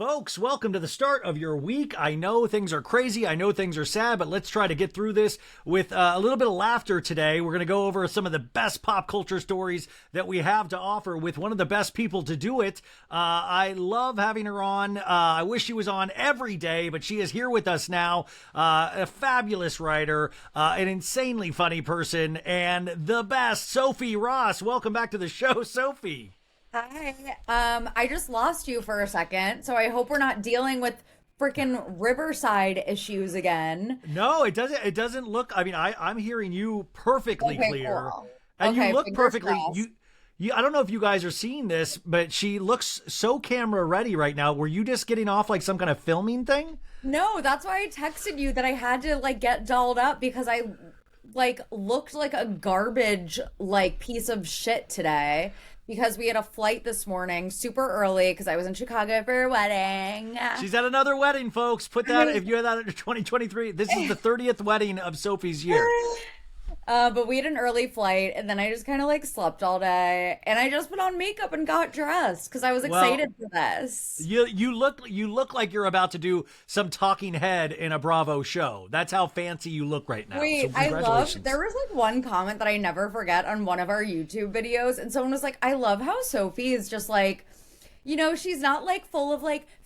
Folks, welcome to the start of your week. I know things are crazy. I know things are sad, but let's try to get through this with a little bit of laughter today. We're going to go over some of the best pop culture stories that we have to offer with one of the best people to do it. I love having her on. I wish she was on every day, but she is here with us now. A fabulous writer, an insanely funny person, and the best, Sophie Ross. Welcome back to the show, Sophie. Hi. I just lost you for a second, so I hope we're not dealing with freaking Riverside issues again. No, it doesn't look. I mean, I'm hearing you perfectly clear, cool. And Okay, you look fingers perfectly. crossed. You. I don't know if you guys are seeing this, but she looks so camera ready right now. Were you just getting off like some kind of filming thing? No, that's why I texted you that I had to get dolled up because I looked like a garbage piece of shit today. Because we had a flight this morning super early because I was in Chicago for a wedding. She's at another wedding, folks. Put that, if you had that under 2023, this is the 30th wedding of Sophie's year. But we had an early flight and then I just kind of slept all day and I just put on makeup and got dressed because I was excited for this. You look like you're about to do some talking head in a Bravo show. That's how fancy you look right now. Wait, so there was one comment that I never forget on one of our YouTube videos and someone was like, I love how Sophie is just she's not full of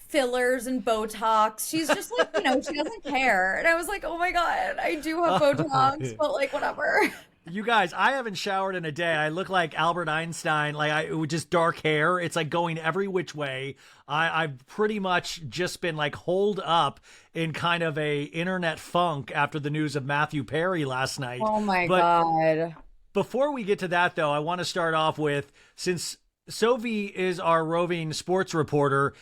fillers and Botox. She's just she doesn't care. And I was like, oh my God, I do have Botox, but whatever. You guys, I haven't showered in a day. I look like Albert Einstein, with just dark hair. It's going every which way. I've pretty much just been holed up in kind of a internet funk after the news of Matthew Perry last night. Oh my God. Before we get to that though, I want to start off with, since Sophie is our roving sports reporter,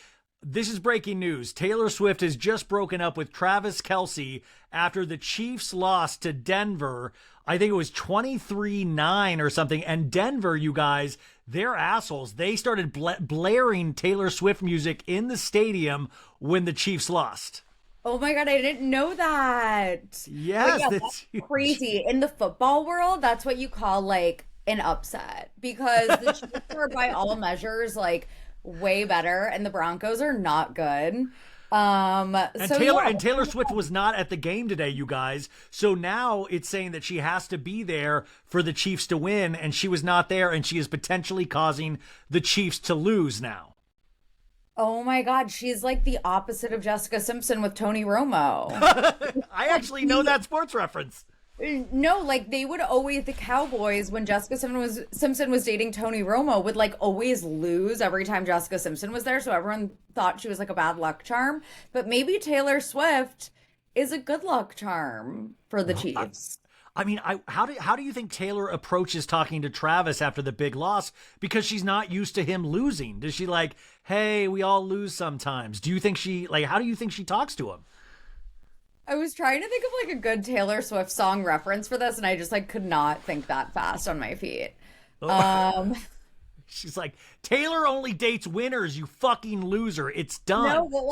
this is breaking news. Taylor Swift has just broken up with Travis Kelce after the Chiefs lost to Denver. I think it was 23-9 or something. And Denver, you guys, they're assholes. They started blaring Taylor Swift music in the stadium when the Chiefs lost. Oh my God, I didn't know that. Yes, that's crazy. In the football world, that's what you call an upset because the Chiefs are by all measures way better and the Broncos are not good. Taylor Swift was not at the game today, you guys. So now it's saying that she has to be there for the Chiefs to win, and she was not there, and she is potentially causing the Chiefs to lose now. Oh my God, she's the opposite of Jessica Simpson with Tony Romo. I actually know that sports reference. No, they would always, the Cowboys, when Jessica Simpson was dating Tony Romo, would always lose every time Jessica Simpson was there. So everyone thought she was a bad luck charm. But maybe Taylor Swift is a good luck charm for the Chiefs. I mean, how do you think Taylor approaches talking to Travis after the big loss? Because she's not used to him losing. Does she hey, we all lose sometimes? Do you think how do you think she talks to him? I was trying to think of a good Taylor Swift song reference for this, and I just could not think that fast on my feet. She's Taylor only dates winners, you fucking loser. It's done. No, but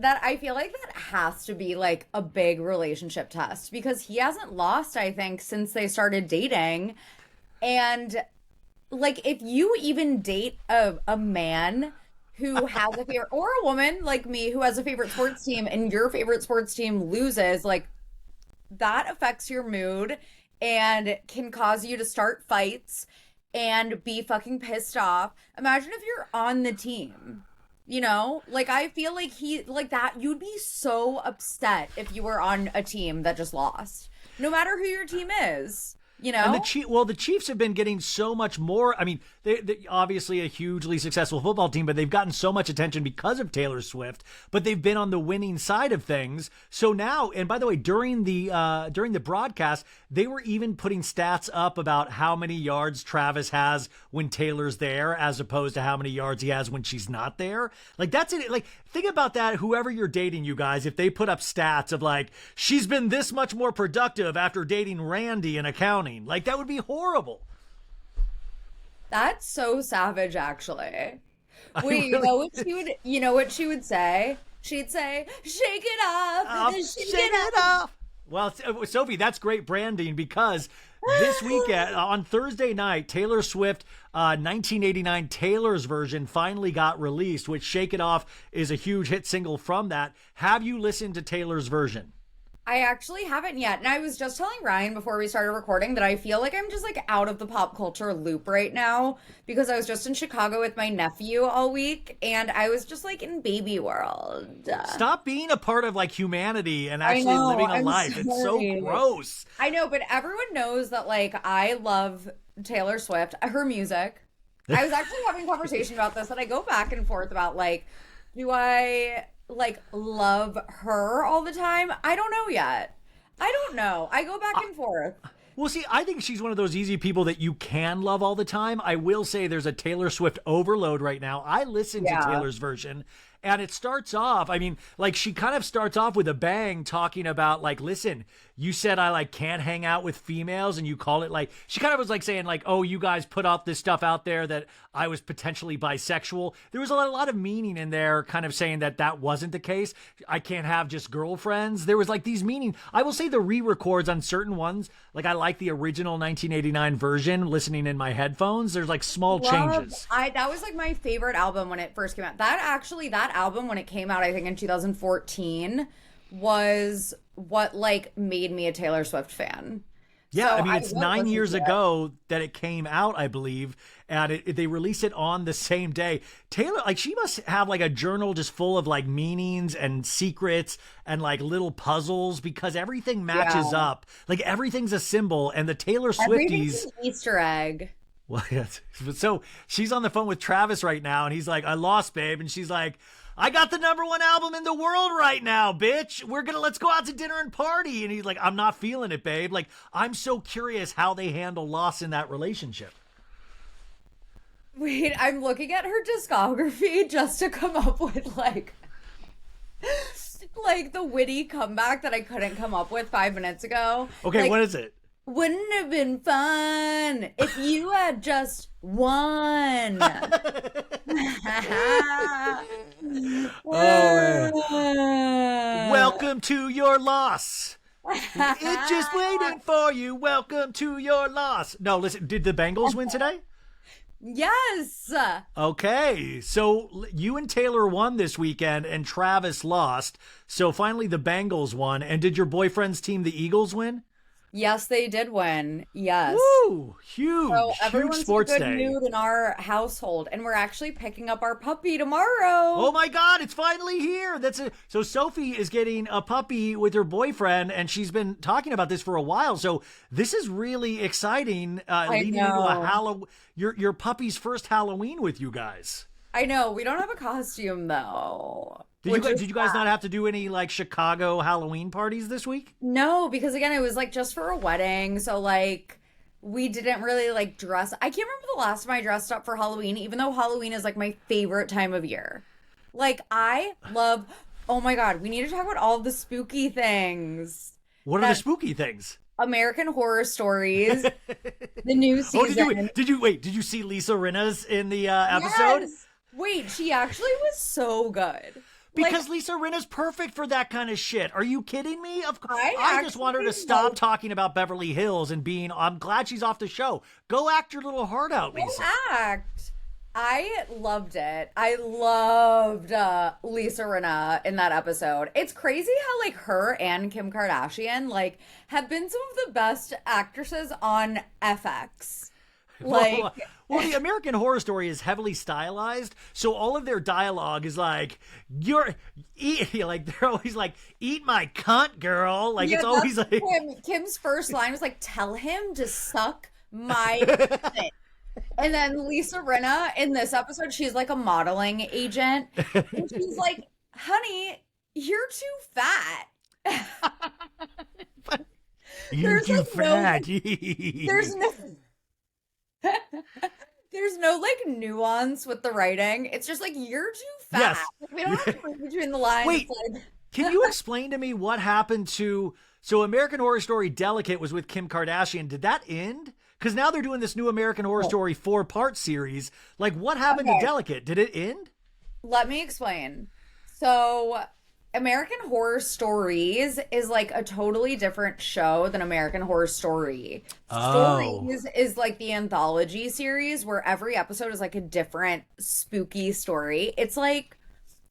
that, I feel that has to be a big relationship test because he hasn't lost, I think, since they started dating. And if you even date a man who has a favorite, or a woman like me who has a favorite sports team and your favorite sports team loses, that affects your mood and can cause you to start fights and be fucking pissed off. Imagine if you're on the team, I feel he that you'd be so upset if you were on a team that just lost, no matter who your team is. And the Chiefs have been getting so much more. I mean, they're obviously a hugely successful football team, but they've gotten so much attention because of Taylor Swift. But they've been on the winning side of things. So now, and by the way, during the broadcast, they were even putting stats up about how many yards Travis has when Taylor's there, as opposed to how many yards he has when she's not there. That's it. Think about that. Whoever you're dating, you guys, if they put up stats of she's been this much more productive after dating Randy in accounting. That would be horrible. That's so savage, actually. Wait, you know what she would say? She'd say, "Shake it off, shake it off." Well, Sophie, that's great branding because this weekend, on Thursday night, Taylor Swift 1989 Taylor's version finally got released, which Shake It Off is a huge hit single from that. Have you listened to Taylor's version? I actually haven't yet. And I was just telling Ryan before we started recording that I feel like I'm just like out of the pop culture loop right now because I was just in Chicago with my nephew all week and I was just like in baby world. Stop being a part of like humanity and actually living a life. Sorry. It's so gross. I know, but everyone knows that like I love Taylor Swift, her music. I was actually having a conversation about this that I go back and forth about like, do I like love her all the time? I don't know yet. I don't know. I go back and forth. Well, see, I think she's one of those easy people that you can love all the time. I will say there's a Taylor Swift overload right now. I listened to Taylor's version and it starts off, I mean, like she kind of starts off with a bang talking about like, listen, you said I like can't hang out with females and you call it like, she kind of was like saying like, oh, you guys put out this stuff out there that I was potentially bisexual. There was a lot of meaning in there kind of saying that that wasn't the case. I can't have just girlfriends. There was like these meaning. I will say the re-records on certain ones, like I like the original 1989 version listening in my headphones. There's like small changes. That was like my favorite album when it first came out. That album when it came out, I think in 2014 was what like made me a Taylor Swift fan. Yeah, so I mean, it's 9 years ago that it came out, I believe, and they released it on the same day. Taylor, like, she must have, like, a journal just full of, like, meanings and secrets and, like, little puzzles because everything matches up. Like, everything's a symbol, and the Taylor Swifties... Everything's an Easter egg. Well, yes. So she's on the phone with Travis right now, and he's like, I lost, babe, and she's like... I got the #1 album in the world right now, bitch. Let's go out to dinner and party. And he's like, I'm not feeling it, babe. Like, I'm so curious how they handle loss in that relationship. Wait, I'm looking at her discography just to come up with like the witty comeback that I couldn't come up with 5 minutes ago. Okay, like, what is it? Wouldn't it have been fun if you had just won. Oh, man. Welcome to your loss. It's just waiting for you. Welcome to your loss. No, listen, did the Bengals win today? Yes. Okay, so you and Taylor won this weekend and Travis lost. So finally the Bengals won. And did your boyfriend's team, the Eagles, win? Yes, they did win. Yes. Woo! Huge, so huge sports in a good day. mood in our household, and we're actually picking up our puppy tomorrow. Oh my God! It's finally here. So Sophie is getting a puppy with her boyfriend, and she's been talking about this for a while. So this is really exciting. Leading into a your puppy's first Halloween with you guys. I know. We don't have a costume though. Did you guys not have to do any like Chicago Halloween parties this week? No, because again, it was like just for a wedding. So like we didn't really like dress. I can't remember the last time I dressed up for Halloween, even though Halloween is like my favorite time of year. Like I love, oh my God, we need to talk about all of the spooky things. What are the spooky things? American Horror Stories, the new season. Did you see Lisa Rinna's in the episode? Yes. Wait, she actually was so good. Because Lisa Rinna's perfect for that kind of shit. Are you kidding me? Of course. I just want her to stop talking about Beverly Hills and being, I'm glad she's off the show. Go act your little heart out, Lisa. Go act. I loved it. I loved Lisa Rinna in that episode. It's crazy how like her and Kim Kardashian like have been some of the best actresses on FX. Like, well, the American Horror Story is heavily stylized, so all of their dialogue is like, they're always like, eat my cunt, girl. Like, it's always like... Kim's first line was like, tell him to suck my cunt. And then Lisa Rinna, in this episode, she's like a modeling agent. And she's like, honey, you're too fat. You're too fat. There's no like nuance with the writing. It's just like you're too fat. Yes. Like, we don't have to read between the lines. Wait, like... can you explain to me what happened to... So American Horror Story Delicate was with Kim Kardashian. Did that end? Because now they're doing this new American Horror Story 4-part series. Like, what happened to Delicate? Did it end? Let me explain. So American Horror Stories is like a totally different show than American Horror Story. Oh. Stories is like the anthology series where every episode is like a different spooky story. It's like,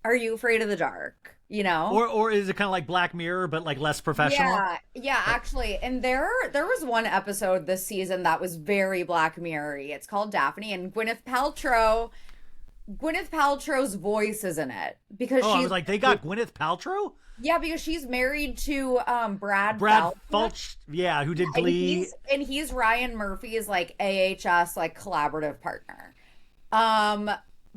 Are You Afraid of the Dark? You know? Or is it kind of like Black Mirror, but like less professional? Yeah, actually. And there was one episode this season that was very Black Mirror-y. It's called Daphne, and Gwyneth Paltrow's voice is in it because I was like, they got Gwyneth Paltrow? Yeah, because she's married to Brad Falch, yeah, who did Glee. And he's Ryan Murphy's like AHS like collaborative partner.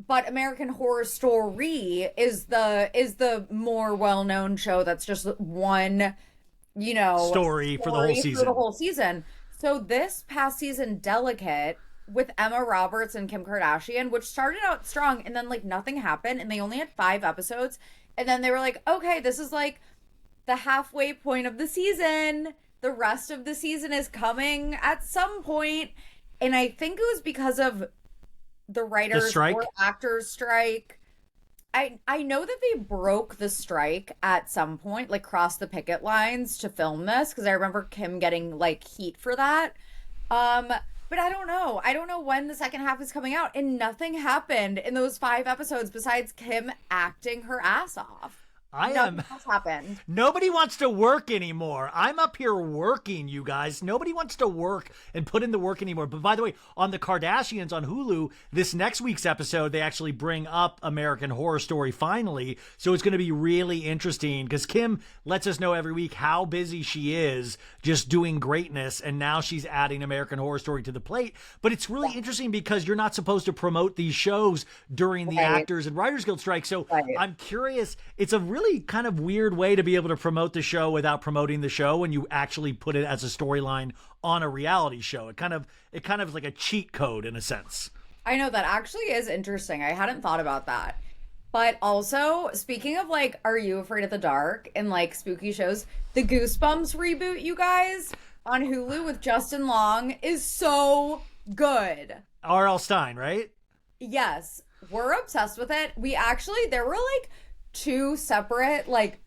But American Horror Story is the more well-known show that's just one, story for the whole season. So this past season, Delicate, with Emma Roberts and Kim Kardashian, which started out strong and then like nothing happened and they only had 5 episodes, and then they were like, okay, this is like the halfway point of the season. The rest of the season is coming at some point. And I think it was because of the writers or actors strike. I know that they broke the strike at some point, like crossed the picket lines to film this, because I remember Kim getting like heat for that. But I don't know. I don't know when the second half is coming out, and nothing happened in those 5 episodes besides Kim acting her ass off. Nothing else happened. Nobody wants to work anymore. I'm up here working, you guys. Nobody wants to work and put in the work anymore. But by the way, on the Kardashians on Hulu, this next week's episode, they actually bring up American Horror Story finally. So it's going to be really interesting because Kim lets us know every week how busy she is just doing greatness. And now she's adding American Horror Story to the plate. But it's really interesting because you're not supposed to promote these shows during the Actors and Writers Guild strike. So I'm curious. It's a really kind of weird way to be able to promote the show without promoting the show when you actually put it as a storyline on a reality show. It kind of is like a cheat code in a sense. I know, that actually is interesting. I hadn't thought about that. But also, speaking of like, Are You Afraid of the Dark and like spooky shows, the Goosebumps reboot, you guys, on Hulu with Justin Long is so good. R.L. Stine, right? Yes. We're obsessed with it. There were like 2 separate like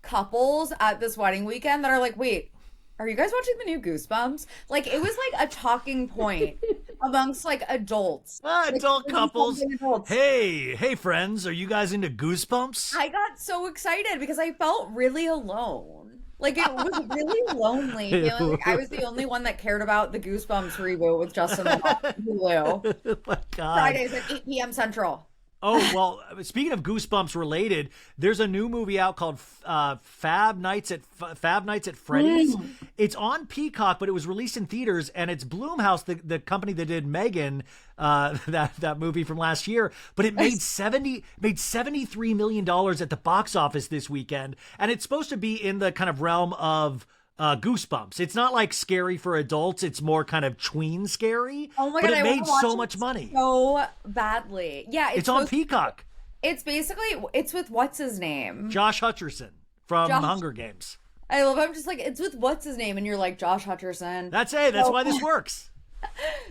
couples at this wedding weekend that are like, wait, are you guys watching the new Goosebumps? Like, it was like a talking point amongst like adults. Adult couples. Adults. Hey friends, are you guys into Goosebumps? I got so excited because I felt really alone. Like, it was really lonely feeling like I was the only one that cared about the Goosebumps reboot with Justin Long on Hulu. Oh my God. Fridays at 8 p.m. Central. Oh, well, speaking of Goosebumps related, there's a new movie out called Fab Nights at Freddy's. It's on Peacock, but it was released in theaters, and it's Blumhouse, the company that did Megan, that movie from last year. But it made $73 million at the box office this weekend, and it's supposed to be in the kind of realm of Goosebumps. It's not like scary for adults. It's more kind of tween scary. Oh my God, God, it made so much money. So badly. Yeah. It's on Peacock. It's with what's his name? Josh Hutcherson from Hunger Games. I love I'm just like, it's with what's his name? And you're like, Josh Hutcherson. That's why this works.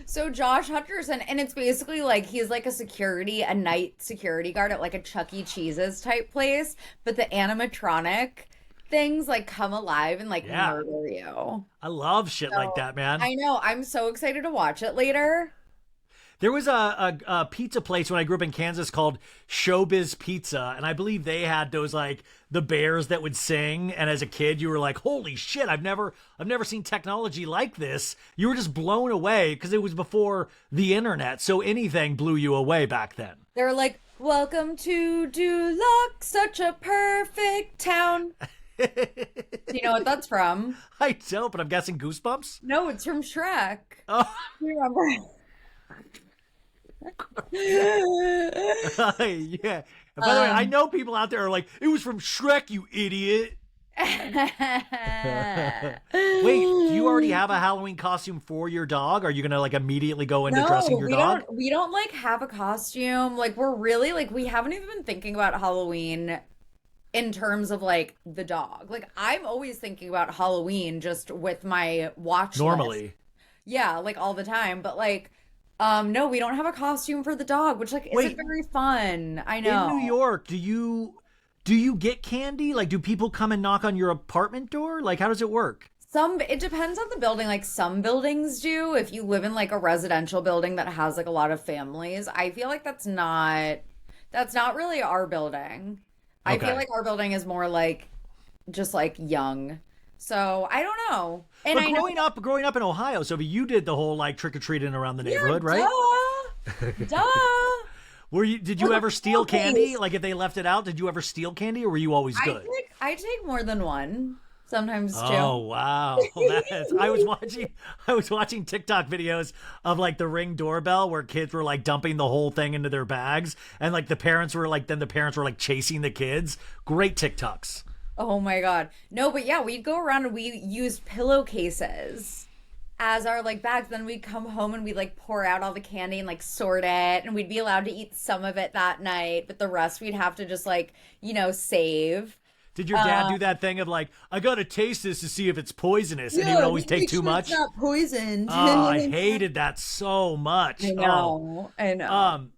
So Josh Hutcherson, and it's basically like he's like a night security guard at like a Chuck E. Cheese's type place, but the animatronic things like come alive and like murder you. I love shit like that, man. I know. I'm so excited to watch it later. There was a pizza place when I grew up in Kansas called Showbiz Pizza, and I believe they had those like the bears that would sing. And as a kid, you were like, "Holy shit! I've never seen technology like this." You were just blown away because it was before the internet, so anything blew you away back then. They're like, "Welcome to Duloc, such a perfect town." Do you know what that's from? I don't, but I'm guessing Goosebumps? No, it's from Shrek. Oh. Do you remember? Yeah. And by the way, I know people out there are like, it was from Shrek, you idiot. Wait, do you already have a Halloween costume for your dog? Are you gonna like immediately go into dressing your dog? We don't like have a costume. Like, we're really like, we haven't even been thinking about Halloween in terms of like the dog. Like, I'm always thinking about Halloween just with my watch normally list. Yeah, like all the time. But like, no, we don't have a costume for the dog, which like isn't very fun. I know. In New York, do you Do you get candy? Like, do people come and knock on your apartment door? Like, how does it work? It depends on the building. Like some buildings do. If you live in like a residential building that has like a lot of families, I feel like that's not really our building. I feel like our building is more like just like young. So I don't know. And but growing up in Ohio, Sophie, you did the whole like trick or treating around the neighborhood, right? Duh. Did you ever steal candy? Like if they left it out, did you ever steal candy or were you always good? I take more than one. Sometimes two. Oh wow! I was watching TikTok videos of like the Ring doorbell where kids were like dumping the whole thing into their bags, and like the parents were like chasing the kids. Great TikToks. Oh my God! No, but yeah, we'd go around and we used pillowcases as our like bags. Then we'd come home and we'd like pour out all the candy and like sort it, and we'd be allowed to eat some of it that night, but the rest we'd have to just like save. Did your dad do that thing of like, I gotta taste this to see if it's poisonous, and he would always take too much? It's not poisoned. Oh, I hated that so much. I know.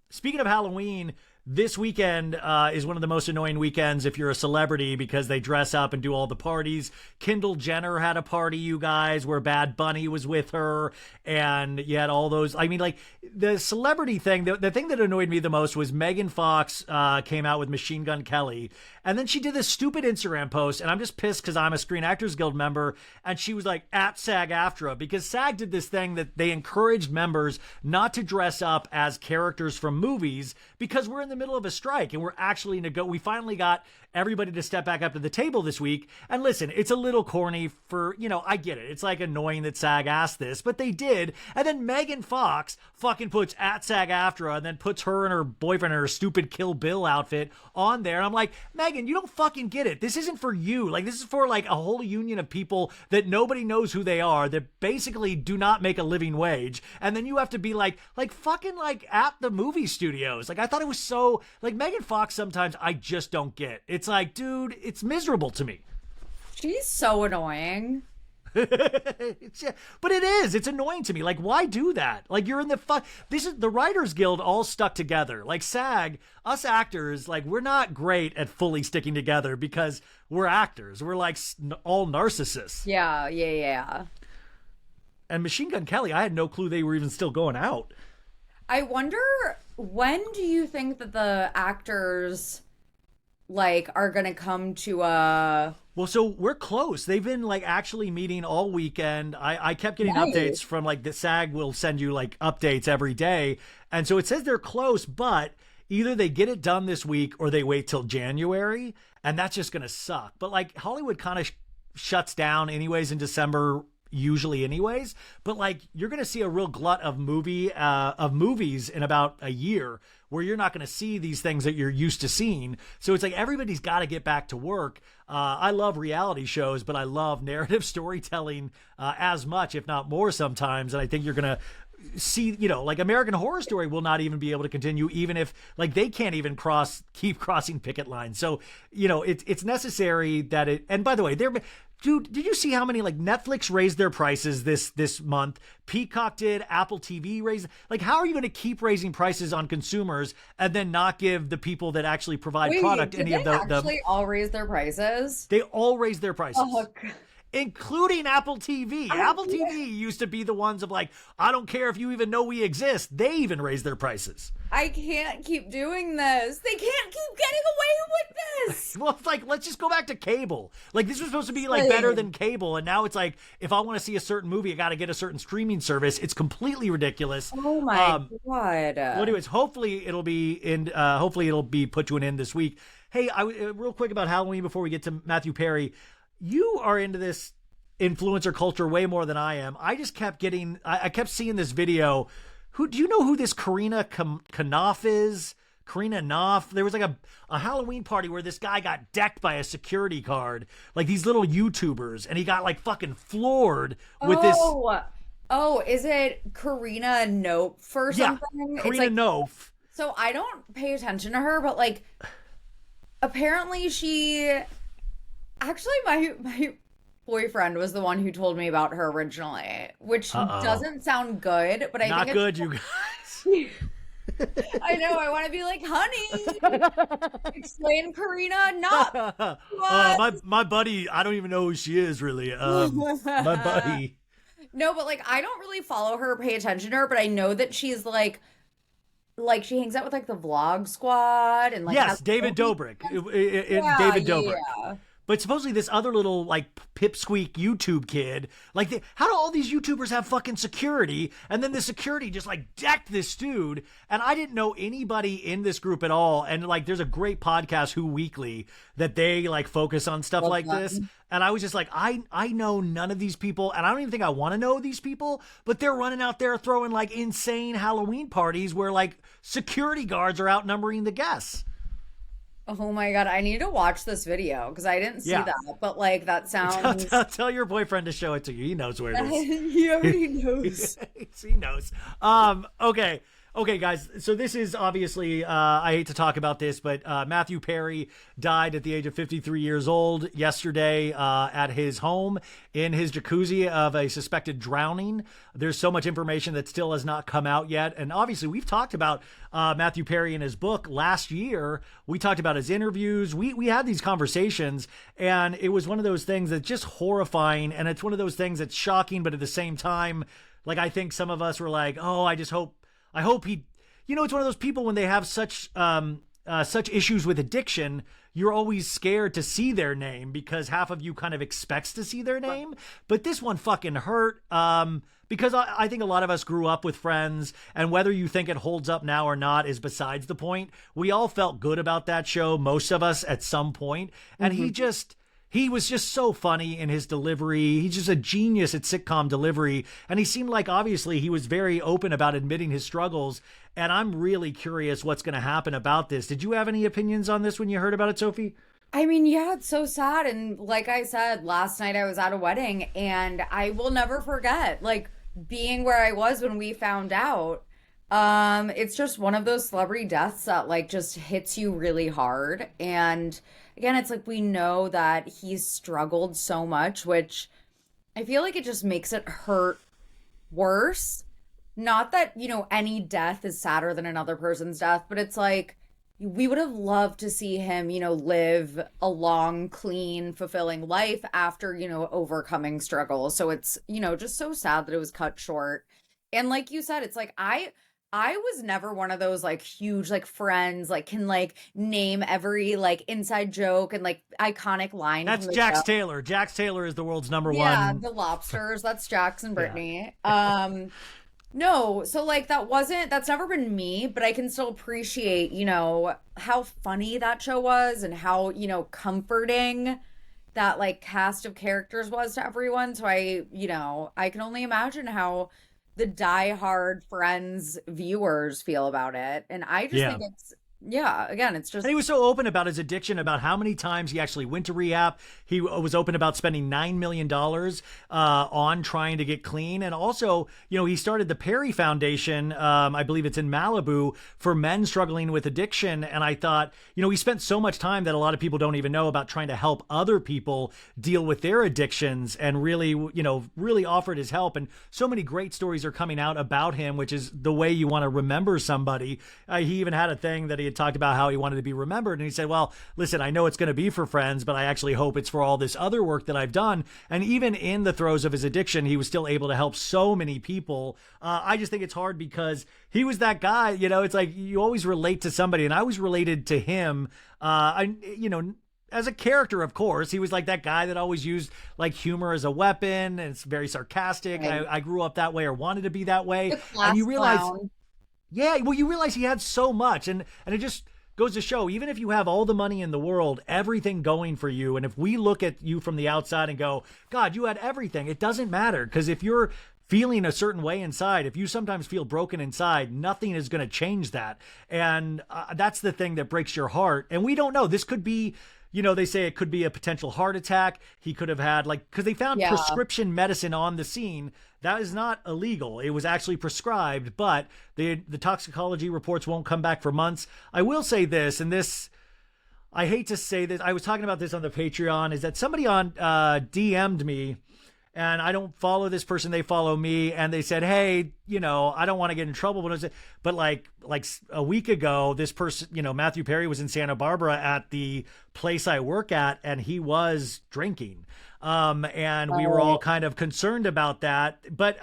Speaking of Halloween, this weekend is one of the most annoying weekends if you're a celebrity because they dress up and do all the parties. Kendall Jenner had a party, you guys, where Bad Bunny was with her, and you had all those. I mean, like, the celebrity thing, the thing that annoyed me the most was Megan Fox came out with Machine Gun Kelly, and then she did this stupid Instagram post, and I'm just pissed because I'm a Screen Actors Guild member, and she was like, at SAG-AFTRA, because SAG did this thing that they encouraged members not to dress up as characters from movies because we're in the middle of a strike and we're actually we finally got everybody to step back up to the table this week. And listen, it's a little corny for, I get it. It's like annoying that SAG asked this, but they did. And then Megan Fox fucking puts at SAG-AFTRA and then puts her and her boyfriend in her stupid Kill Bill outfit on there. And I'm like, Megan, you don't fucking get it. This isn't for you. Like, this is for like a whole union of people that nobody knows who they are, that basically do not make a living wage. And then you have to be like fucking like at the movie studios. Like, I thought it was so, like, Megan Fox sometimes I just don't get. It's like, dude, it's miserable to me. She's so annoying. But it is. It's annoying to me. Like, why do that? Like, you're in this is the Writers Guild all stuck together. Like SAG, us actors, like, we're not great at fully sticking together because we're actors. We're like all narcissists. Yeah. And Machine Gun Kelly, I had no clue they were even still going out. I wonder, when do you think that the actors like are gonna come to Well, so we're close. They've been like actually meeting all weekend. I kept getting updates from like the SAG will send you like updates every day. And so it says they're close, but either they get it done this week or they wait till January, and that's just going to suck. But like Hollywood kind of shuts down anyways in December usually anyways, but like you're going to see a real glut of movies in about a year where you're not going to see these things that you're used to seeing. So it's like everybody's got to get back to work. I love reality shows, but I love narrative storytelling as much, if not more sometimes. And I think you're going to see, like American Horror Story will not even be able to continue, even if like they can't even keep crossing picket lines. So, it's necessary that it, and by the way, dude, did you see how many like Netflix raised their prices this month? Peacock did, Apple TV raised. Like, how are you going to keep raising prices on consumers and then not give the people that actually provide product any of the? Actually, all raise their prices. They all raise their prices. Oh, God. Including Apple TV. Apple TV used to be the ones of like, I don't care if you even know we exist. They even raise their prices. I can't keep doing this. They can't keep getting away with this. Well, it's like, let's just go back to cable. Like, this was supposed to be like better than cable. And now it's like, if I want to see a certain movie, I got to get a certain streaming service. It's completely ridiculous. Oh my God. Well, anyways, hopefully it'll be put to an end this week. Hey, real quick about Halloween before we get to Matthew Perry. You are into this influencer culture way more than I am. I just kept I kept seeing this video. Do you know who this Karina Knopf is? Karina Knopf. There was like a Halloween party where this guy got decked by a security guard, like these little YouTubers, and he got like fucking floored with this. Oh, is it Karina Knopf or something? Yeah, Karina Knopf. So I don't pay attention to her, but like, apparently she. Actually, my boyfriend was the one who told me about her originally, which doesn't sound good, but I think it's not good, you guys. I know. I want to be like, honey, explain Karina, not my buddy. I don't even know who she is really. My buddy. No, but like I don't really follow her, pay attention to her, but I know that she's like she hangs out with like the Vlog Squad and like yes, David Dobrik. David Dobrik. Yeah. But supposedly this other little like pipsqueak YouTube kid, like how do all these YouTubers have fucking security? And then the security just like decked this dude. And I didn't know anybody in this group at all. And like there's a great podcast, Who Weekly, that they like focus on stuff like this. And I was just like, I know none of these people. And I don't even think I want to know these people. But they're running out there throwing like insane Halloween parties where like security guards are outnumbering the guests. Oh my God, I need to watch this video because I didn't see that. But like that sounds. Tell your boyfriend to show it to you. He knows where it is. He already knows. He knows. Okay, guys. So this is obviously, I hate to talk about this, but Matthew Perry died at the age of 53 years old yesterday at his home in his jacuzzi of a suspected drowning. There's so much information that still has not come out yet. And obviously, we've talked about Matthew Perry in his book last year. We talked about his interviews. We had these conversations, and it was one of those things that's just horrifying. And it's one of those things that's shocking, but at the same time, like I think some of us were like, oh, I hope he, it's one of those people when they have such issues with addiction, you're always scared to see their name because half of you kind of expects to see their name. But this one fucking hurt because I think a lot of us grew up with Friends, and whether you think it holds up now or not is besides the point. We all felt good about that show, most of us at some point, and he was just so funny in his delivery. He's just a genius at sitcom delivery. And he seemed like, obviously, he was very open about admitting his struggles. And I'm really curious what's going to happen about this. Did you have any opinions on this when you heard about it, Sophie? I mean, yeah, it's so sad. And like I said, last night I was at a wedding and I will never forget, like, being where I was when we found out. It's just one of those celebrity deaths that like just hits you really hard. And again, it's like we know that he's struggled so much, which I feel like it just makes it hurt worse. Not that, any death is sadder than another person's death, but it's like we would have loved to see him, live a long, clean, fulfilling life after, overcoming struggles. So it's, just so sad that it was cut short. And like you said, it's like I was never one of those like huge like Friends like can like name every like inside joke and like iconic line. That's Jax Taylor. Jax Taylor is the world's number one. Yeah, the lobsters. That's Jax and Brittany. Yeah. No, so like that's never been me, but I can still appreciate, how funny that show was and how, comforting that like cast of characters was to everyone. So I can only imagine how the diehard Friends viewers feel about it. And I just think again, it's just. And he was so open about his addiction, about how many times he actually went to rehab. He was open about spending $9 million on trying to get clean. And also, he started the Perry Foundation. I believe it's in Malibu for men struggling with addiction. And I thought, he spent so much time that a lot of people don't even know about trying to help other people deal with their addictions and really, really offered his help. And so many great stories are coming out about him, which is the way you want to remember somebody. He even had a thing that he had talked about how he wanted to be remembered. And he said, well, listen, I know it's going to be for Friends, but I actually hope it's for all this other work that I've done. And even in the throes of his addiction, he was still able to help so many people. I just think it's hard because he was that guy, it's like you always relate to somebody. And I was related to him, as a character, of course. He was like that guy that always used like humor as a weapon. And it's very sarcastic. Right. I grew up that way or wanted to be that way. And you realize... Clown. Yeah, well, you realize he had so much, and it just goes to show, even if you have all the money in the world, everything going for you, and if we look at you from the outside and go, God, you had everything, it doesn't matter, because if you're feeling a certain way inside, if you sometimes feel broken inside, nothing is going to change that, and that's the thing that breaks your heart, and we don't know. This could be... they say it could be a potential heart attack. He could have had because they found prescription medicine on the scene. That is not illegal. It was actually prescribed, but the toxicology reports won't come back for months. I will say this, and this, I hate to say this. I was talking about this on the Patreon, is that somebody DM'd me and I don't follow this person, they follow me, and they said, hey, you know, I don't want to get in trouble, but like a week ago, this person, you know, Matthew Perry was in Santa Barbara at the place I work at, and he was drinking. And we were all kind of concerned about that. But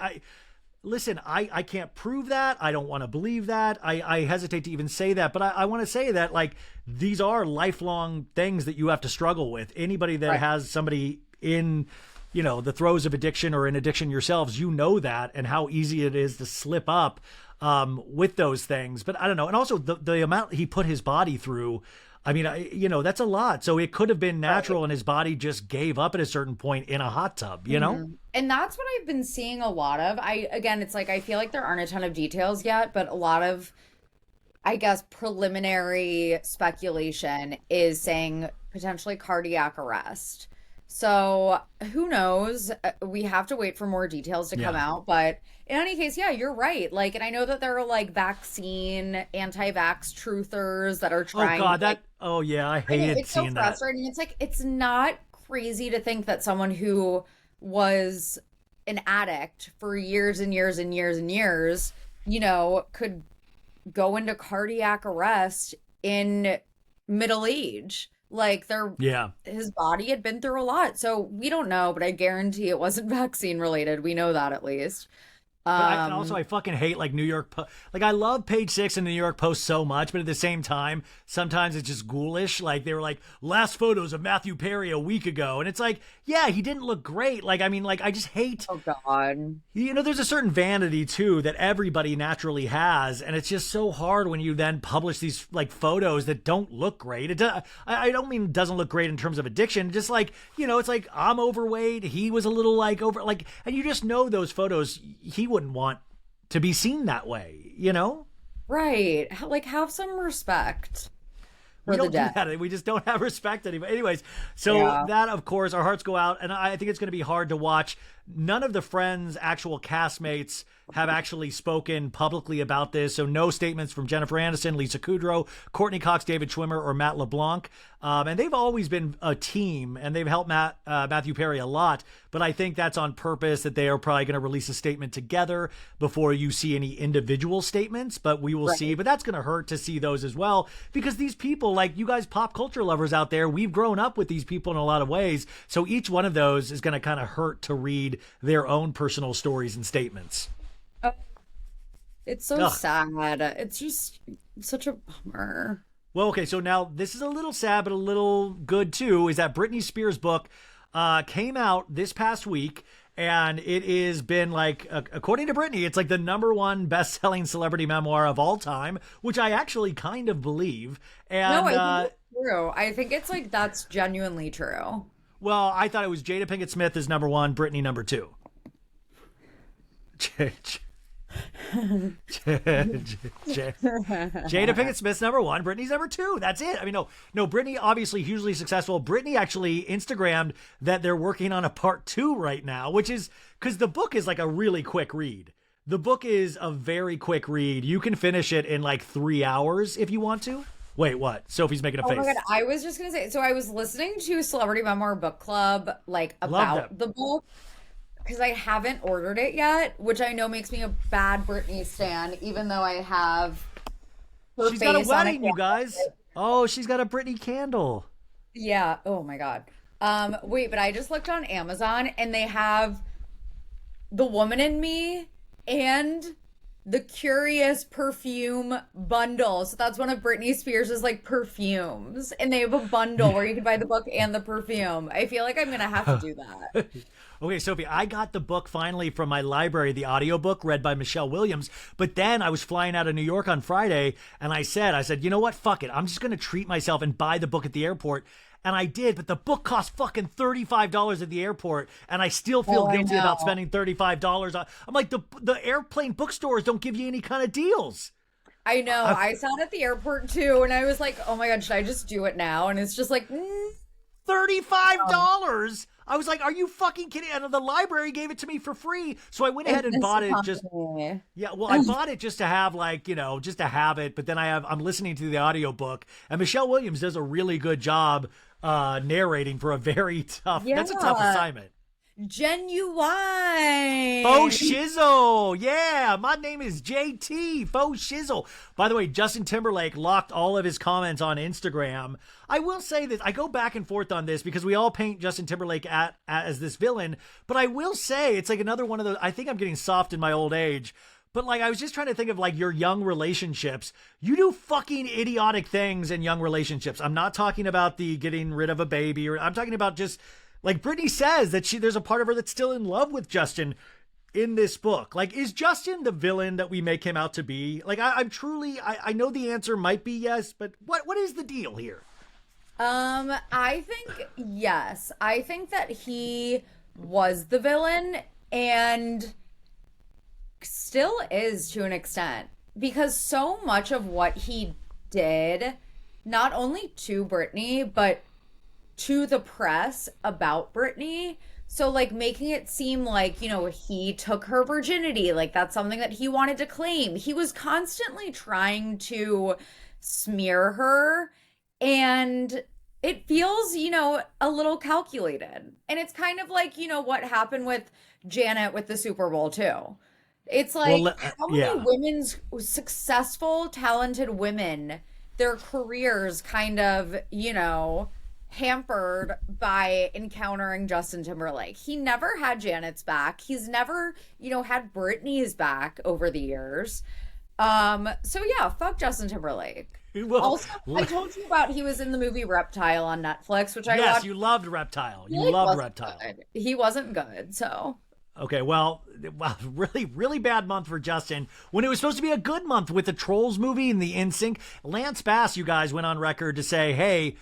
listen, I can't prove that. I don't want to believe that. I hesitate to even say that. But I want to say that, like, these are lifelong things that you have to struggle with. Anybody that has somebody in, you know, the throes of addiction or in addiction yourselves, you know that, and how easy it is to slip up with those things. But I don't know. And also the amount he put his body through, I mean, you know, that's a lot. So it could have been natural, and his body just gave up at a certain point in a hot tub, you know? And that's what I've been seeing a lot of. Again, it's like, I feel like there aren't a ton of details yet, but a lot of, I guess, preliminary speculation is saying potentially cardiac arrest. So who knows? We have to wait for more details to come out. But in any case, yeah, you're right. Like, and I know that there are like vaccine anti-vax truthers that are trying. Oh God, like, I hated seeing that. It's so frustrating. It's like, it's not crazy to think that someone who was an addict for years and years and years and years, you know, could go into cardiac arrest in middle age. Like, his body had been through a lot. So we don't know, but I guarantee it wasn't vaccine related. We know that at least. But I fucking hate like New York. Like, I love Page Six and the New York Post so much, but at the same time, sometimes it's just ghoulish. Like, they were like, last photos of Matthew Perry a week ago, and it's like, yeah, he didn't look great. Like, I mean, like, I just hate. Oh God. You know, there's a certain vanity too that everybody naturally has, and it's just so hard when you then publish these like photos that don't look great. I don't mean it doesn't look great in terms of addiction. Just like, you know, it's like, I'm overweight. He was a little like over, like, and you just know those photos. He wouldn't want to be seen that way, you know? Right. Like, have some respect. We don't do that. We just don't have respect anymore. Anyways, so that, of course, our hearts go out, and I think it's going to be hard to watch. None of the Friends' actual castmates have actually spoken publicly about this, so no statements from Jennifer Aniston, Lisa Kudrow, Courtney Cox, David Schwimmer, or Matt LeBlanc. And they've always been a team, and they've helped Matthew Perry a lot, but I think that's on purpose, that they are probably going to release a statement together before you see any individual statements, but we will see. But that's going to hurt to see those as well, because these people, like you guys pop culture lovers out there, we've grown up with these people in a lot of ways, so each one of those is going to kind of hurt to read their own personal stories and statements. It's so sad. It's just such a bummer. Well, okay, so now this is a little sad, but a little good too, is that Britney Spears' book came out this past week, and it has been like, according to Britney, it's like the #1 best-selling celebrity memoir of all time, which I actually kind of believe. And, no, I think it's true. I think it's like, that's genuinely true. Well, I thought it was Jada Pinkett Smith is #1, Britney #2. Jada Pinkett Smith's #1, Britney's #2. That's it. I mean, no, Britney obviously hugely successful. Britney actually Instagrammed that they're working on a part 2 right now, which is because the book is like a really quick read. The book is a very quick read. You can finish it in like 3 hours if you want to. Wait, what? Sophie's making a face. Oh my God, I was just going to say, so I was listening to Celebrity Memoir Book Club, like, about the book, because I haven't ordered it yet, which I know makes me a bad Britney stan, even though I have her She's face got a wedding, on you guys. Oh, she's got a Britney candle. Yeah. Oh my God. Wait, but I just looked on Amazon, and they have The Woman in Me and the Curious perfume bundle. So that's one of Britney Spears' like perfumes, and they have a bundle where you can buy the book and the perfume. I feel like I'm gonna have to do that. Okay, Sophie, I got the book finally from my library, the audiobook read by Michelle Williams. But then I was flying out of New York on Friday, and I said, you know what? Fuck it. I'm just going to treat myself and buy the book at the airport. And I did, but the book cost fucking $35 at the airport, and I still feel guilty about spending $35 on. I'm like, the airplane bookstores don't give you any kind of deals. I know. I saw it at the airport too, and I was like, oh my God, should I just do it now? And it's just like, $35. I was like, are you fucking kidding? And the library gave it to me for free. So I went ahead and bought it. I bought it just to have just to have it. But then I'm listening to the audiobook, and Michelle Williams does a really good job narrating for a very tough, that's a tough assignment. Genuine. Faux shizzle. Yeah, my name is JT. Faux shizzle. By the way, Justin Timberlake locked all of his comments on Instagram. I will say this. I go back and forth on this because we all paint Justin Timberlake as this villain. But I will say it's like another one of those. I think I'm getting soft in my old age. But like, I was just trying to think of like your young relationships. You do fucking idiotic things in young relationships. I'm not talking about the getting rid of a baby, or I'm talking about just like Brittany says that there's a part of her that's still in love with Justin in this book. Like, is Justin the villain that we make him out to be? Like, I'm truly, I know the answer might be yes, but what is the deal here? I think yes. I think that he was the villain and still is to an extent, because so much of what he did, not only to Brittany, but to the press about Brittany. So like making it seem like, you know, he took her virginity, like that's something that he wanted to claim. He was constantly trying to smear her, and it feels, you know, a little calculated. And it's kind of like, you know, what happened with Janet with the Super Bowl too. It's like, how many women's successful, talented women, their careers kind of, you know, hampered by encountering Justin Timberlake. He never had Janet's back. He's never, you know, had Brittany's back over the years. So yeah, fuck Justin Timberlake. Well, also, I told you about he was in the movie Reptile on Netflix, which I watched. Yes, you loved Reptile. You loved Reptile. Good. He wasn't good, so. Okay, well, really, really bad month for Justin when it was supposed to be a good month with the Trolls movie and the NSYNC. Lance Bass, you guys, went on record to say, hey,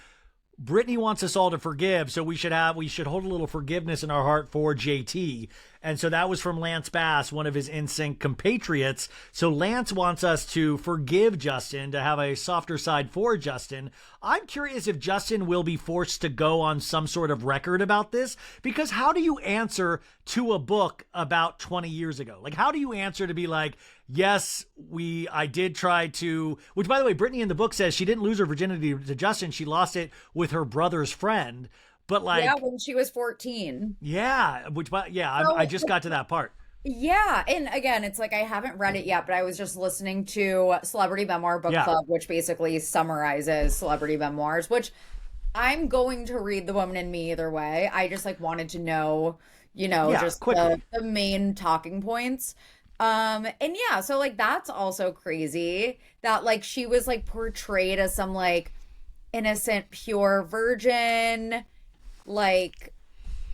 Brittany wants us all to forgive, so we should hold a little forgiveness in our heart for JT. And so that was from Lance Bass, one of his NSYNC compatriots. So Lance wants us to forgive Justin, to have a softer side for Justin. I'm curious if Justin will be forced to go on some sort of record about this, because how do you answer to a book about 20 years ago? Like, how do you answer to be like, yes, I did try to, which by the way, Brittany in the book says she didn't lose her virginity to Justin. She lost it with her brother's friend. But like, yeah, when she was 14. Yeah, I just got to that part. Yeah, and again, it's like I haven't read it yet, but I was just listening to Celebrity Memoir Book Club, which basically summarizes celebrity memoirs, which I'm going to read The Woman in Me either way. I just like wanted to know, you know, just the main talking points. And yeah, so like that's also crazy that like she was like portrayed as some like innocent, pure virgin. Like,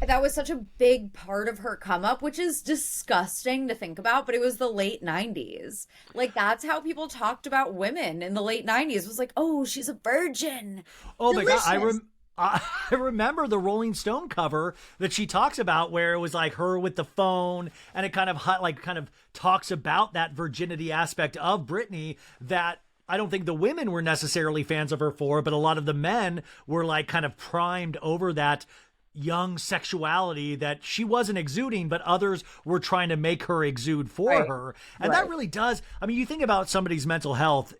that was such a big part of her come up, which is disgusting to think about, but it was the late 90s. Like, that's how people talked about women in the late 90s. It was like, oh, she's a virgin. Oh Delicious. My God. I remember the Rolling Stone cover that she talks about where it was like her with the phone, and it kind of talks about that virginity aspect of Brittany that I don't think the women were necessarily fans of her for, but a lot of the men were like kind of primed over that young sexuality that she wasn't exuding, but others were trying to make her exude for her. And that really does. I mean, you think about somebody's mental health,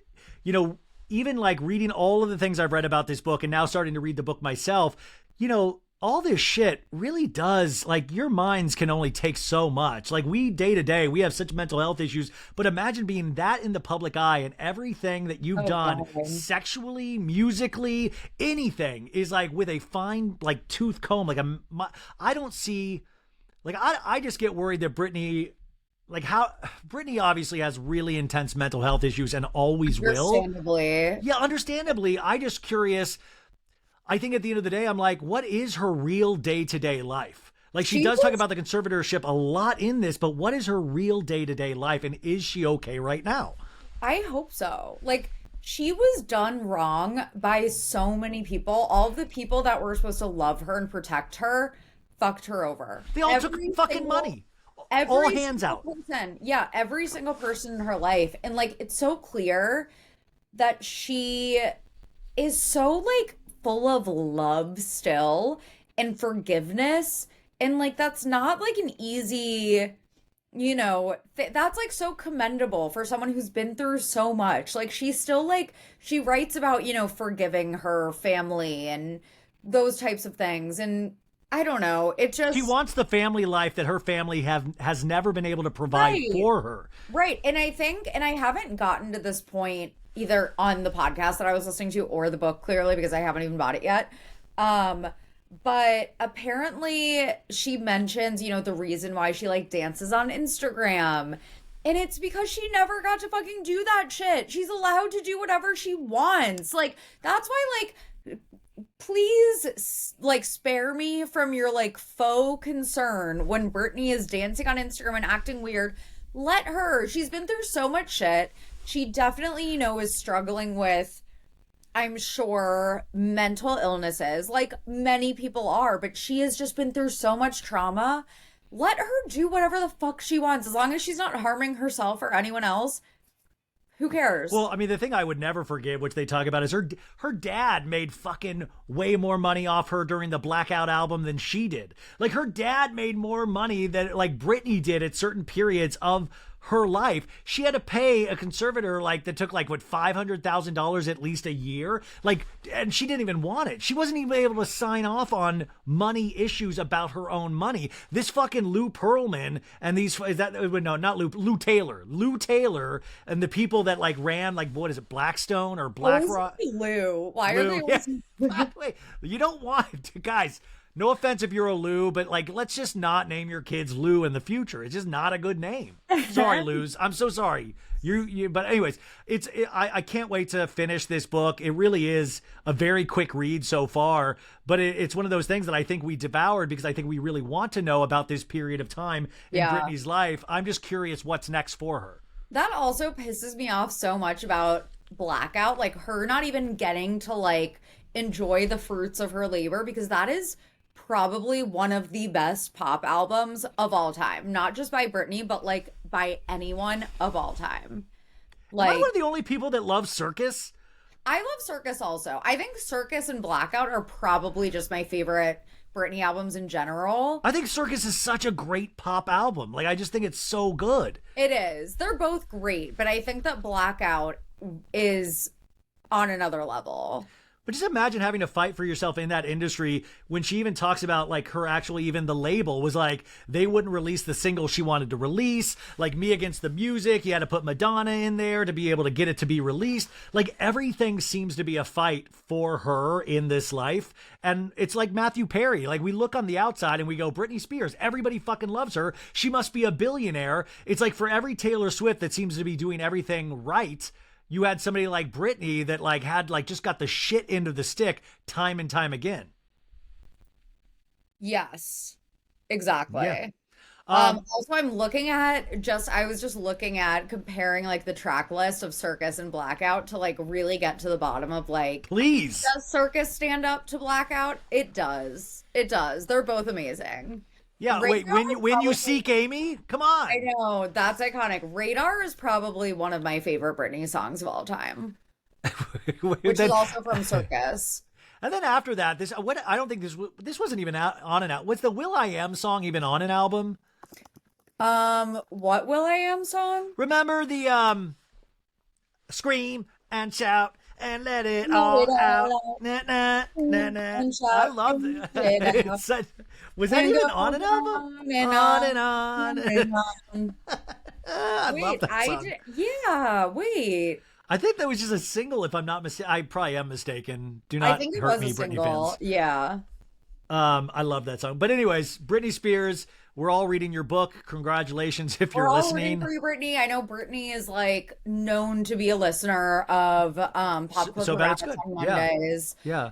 you know, even like reading all of the things I've read about this book and now starting to read the book myself, you know, all this shit really does, like, your minds can only take so much. Like, we day to day, we have such mental health issues, but imagine being that in the public eye and everything that you've done sexually, musically, anything is like with a fine, like, tooth comb. Like, I don't see, like, I just get worried that Brittany, like, how Brittany obviously has really intense mental health issues and always will. Understandably. Yeah, understandably. I just curious. I think at the end of the day, I'm like, what is her real day-to-day life? Like, she does talk about the conservatorship a lot in this, but what is her real day-to-day life, and is she okay right now? I hope so. Like, she was done wrong by so many people. All of the people that were supposed to love her and protect her fucked her over. They all took fucking money. All hands out. Yeah, every single person in her life. And, like, it's so clear that she is so, like, full of love still and forgiveness, and like that's not like an easy, you know, that's like so commendable for someone who's been through so much. Like, she's still like, she writes about, you know, forgiving her family and those types of things, and I don't know. It just she wants the family life that her family has never been able to provide for her. Right. And I think, and I haven't gotten to this point either on the podcast that I was listening to or the book, clearly, because I haven't even bought it yet. But apparently she mentions, you know, the reason why she like dances on Instagram. And it's because she never got to fucking do that shit. She's allowed to do whatever she wants. Like, that's why, like, please, like, spare me from your, like, faux concern when Brittany is dancing on Instagram and acting weird. Let her. She's been through so much shit. She definitely, you know, is struggling with, I'm sure, mental illnesses, like many people are, but she has just been through so much trauma. Let her do whatever the fuck she wants. As long as she's not harming herself or anyone else, who cares? Well, I mean, the thing I would never forgive, which they talk about, is her dad made fucking way more money off her during the Blackout album than she did. Like, her dad made more money than, like, Brittany did at certain periods of her life. She had to pay a conservator like that took like what $500,000 at least a year, like, and she didn't even want it. She wasn't even able to sign off on money issues about her own money. This fucking Lou Pearlman and these Lou Taylor and the people that like ran like what is it, Blackstone or BlackRock? Lou, why are they always... Wait, you don't want to, guys. No offense if you're a Lou, but like, let's just not name your kids Lou in the future. It's just not a good name. Sorry, Lou's. I'm so sorry. But anyways, I can't wait to finish this book. It really is a very quick read so far, but it's one of those things that I think we devoured because I think we really want to know about this period of time in Brittany's life. I'm just curious what's next for her. That also pisses me off so much about Blackout, like her not even getting to like enjoy the fruits of her labor, because that is probably one of the best pop albums of all time, not just by Brittany, but like by anyone of all time. Like, am I one of the only people that love Circus? I love Circus also. I think Circus and Blackout are probably just my favorite Brittany albums in general. I think Circus is such a great pop album. Like, I just think it's so good. It is. They're both great, but I think that Blackout is on another level. But just imagine having to fight for yourself in that industry when she even talks about like her actually, even the label was like, they wouldn't release the single she wanted to release. Like Me Against the Music, you had to put Madonna in there to be able to get it to be released. Like everything seems to be a fight for her in this life. And it's like Matthew Perry. Like we look on the outside and we go, Britney Spears, everybody fucking loves her. She must be a billionaire. It's like for every Taylor Swift that seems to be doing everything right, you had somebody like Brittany that like had like just got the shit end of the stick time and time again. Yes, exactly. Yeah. Also, I was just looking at comparing like the track list of Circus and Blackout to like really get to the bottom of like, please, does Circus stand up to Blackout? It does. It does. They're both amazing. Yeah, wait, when you seek Amy? Come on. I know, that's iconic. Radar is probably one of my favorite Britney songs of all time. Which is also from Circus. And then after that, I don't think this wasn't even on an album. Was the Will I Am song even on an album? What Will I Am song? Remember the Scream and Shout and Let It All Out. Nah, nah, nah, nah. I love that. Was that even on an album? On and on. I love that song. Wait. I think that was just a single, if I'm not mistaken. I probably am mistaken. Do not hurt me, Britney fans. Yeah. I love that song. But anyways, Britney Spears, we're all reading your book. Congratulations if you're listening. We're all reading for you, Brittany. I know Brittany is like known to be a listener of Pop Culture Rapids on Mondays. Yeah.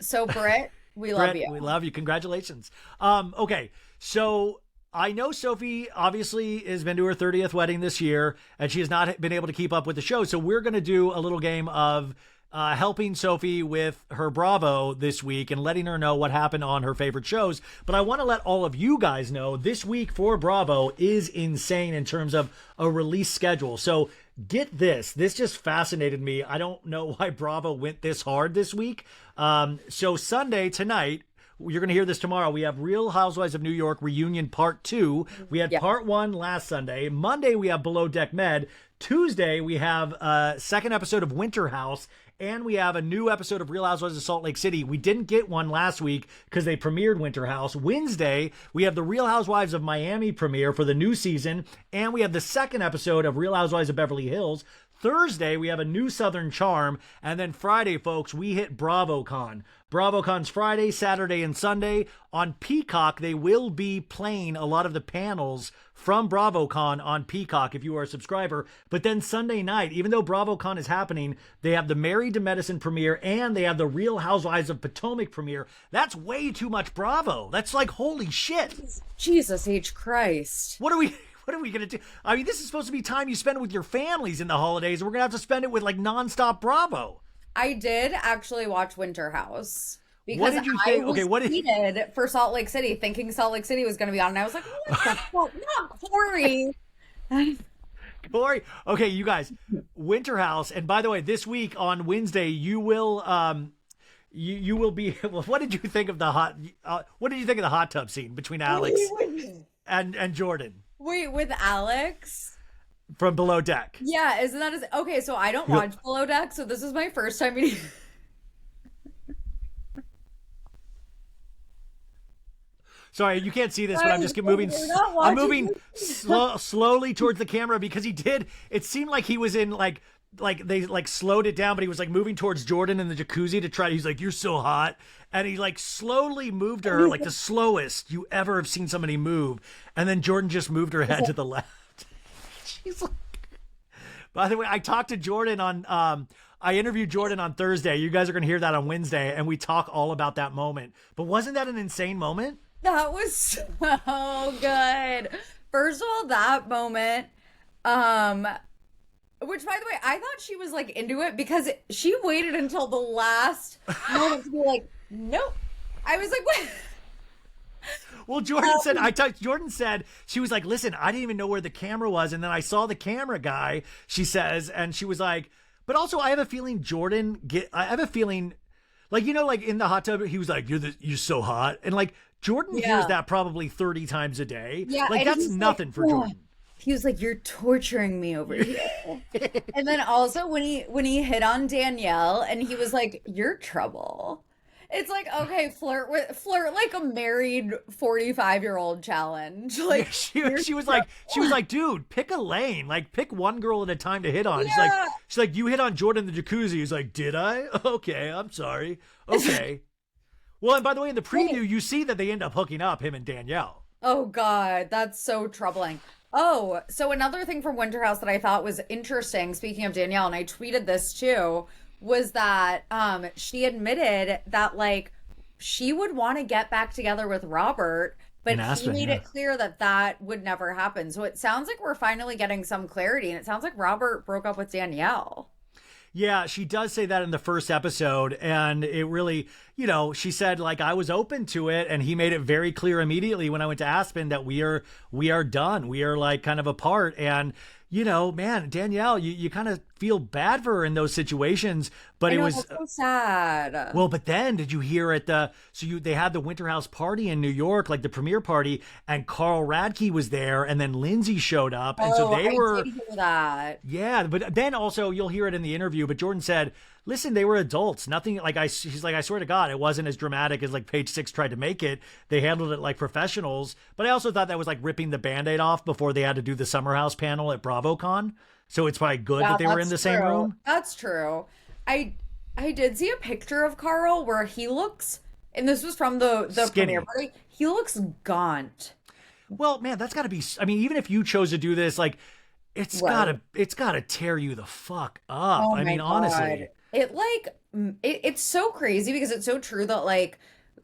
So Britt, we love you. We love you. Congratulations. Okay. So I know Sophie obviously has been to her 30th wedding this year, and she has not been able to keep up with the show. So we're going to do a little game of helping Sophie with her Bravo this week and letting her know what happened on her favorite shows. But I want to let all of you guys know this week for Bravo is insane in terms of a release schedule. So get this. This just fascinated me. I don't know why Bravo went this hard this week. So Sunday, tonight, you're going to hear this tomorrow. We have Real Housewives of New York Reunion Part 2. We had Part 1 last Sunday. Monday, we have Below Deck Med. Tuesday, we have a second episode of Winter House. And we have a new episode of Real Housewives of Salt Lake City. We didn't get one last week because they premiered Winter House. Wednesday, we have the Real Housewives of Miami premiere for the new season. And we have the second episode of Real Housewives of Beverly Hills. Thursday, we have a new Southern Charm. And then Friday, folks, we hit BravoCon. BravoCon's Friday, Saturday, and Sunday. On Peacock, they will be playing a lot of the panels from BravoCon on Peacock if you are a subscriber. But then Sunday night, even though BravoCon is happening, they have the Married to Medicine premiere and they have the Real Housewives of Potomac premiere. That's way too much Bravo. That's like, holy shit. Jesus H. Christ. What are we going to do? I mean, this is supposed to be time you spend with your families in the holidays. We're going to have to spend it with like nonstop Bravo. I did actually watch Winter House. Because what did you think? I was heated for Salt Lake City, thinking Salt Lake City was going to be on, and I was like, what the fuck? Not Corey. Corey. Okay, you guys, Winter House. And by the way, this week on Wednesday, you will you will be. Well, what did you think of the hot tub scene between Alex and Jordan? Wait, with Alex? From Below Deck. Yeah, isn't that okay? So I don't watch Below Deck, so this is my first time meeting. Sorry, you can't see this, but I'm just moving. I'm moving slowly towards the camera because he did. It seemed like he was in like they like slowed it down, but he was like moving towards Jordan in the jacuzzi to try. He's like, "You're so hot," and he like slowly moved her like the slowest you ever have seen somebody move, and then Jordan just moved her head to the left. She's like. By the way, I talked to Jordan on. I interviewed Jordan on Thursday. You guys are going to hear that on Wednesday, and we talk all about that moment. But wasn't that an insane moment? That was so good. First of all, that moment, which by the way, I thought she was like into it because she waited until the last moment to be like, nope. I was like, what? Well, Jordan said, she was like, listen, I didn't even know where the camera was. And then I saw the camera guy, she says, and she was like, but also I have a feeling I have a feeling like, like in the hot tub, he was like, you're so hot. And like, Jordan hears that probably 30 times a day. Yeah, like that's nothing for Jordan. He was like, you're torturing me over here. And then also when he hit on Danielle and he was like, you're trouble. It's like, okay, flirt like a married 45-year-old challenge. Like she was like, dude, pick a lane. Like pick one girl at a time to hit on. Yeah. She's like, you hit on Jordan in the jacuzzi. He's like, did I? Okay, I'm sorry. Okay. Well, and by the way, in the preview, you see that they end up hooking up, him and Danielle. Oh, God, that's so troubling. Oh, so another thing from Winter House that I thought was interesting, speaking of Danielle, and I tweeted this too, was that she admitted that, like, she would want to get back together with Robert, but he made it clear that that would never happen. So it sounds like we're finally getting some clarity, and it sounds like Robert broke up with Danielle. Yeah, she does say that in the first episode, and it really, she said, like, I was open to it, and he made it very clear immediately when I went to Aspen that we are done. We are, like, kind of apart, and, man, Danielle, you kind of feel bad for her in those situations, but it was so sad. Well, but then did you hear they had the Winter House party in New York, like the premiere party, and Carl Radke was there, and then Lindsay showed up, and so they were. I did hear that. Yeah, but then also you'll hear it in the interview. But Jordan said, "Listen, they were adults. Nothing like She's like, I swear to God, it wasn't as dramatic as like Page Six tried to make it. They handled it like professionals. But I also thought that was like ripping the Band-Aid off before they had to do the Summer House panel at BravoCon. So it's probably good that they were in the same room. That's true. I did see a picture of Carl where he looks, and this was from the premiere party, he looks gaunt. Well, man, that's got to be. I mean, even if you chose to do this, like, it's gotta tear you the fuck up. Oh I mean, God. Honestly, it's so crazy because it's so true that like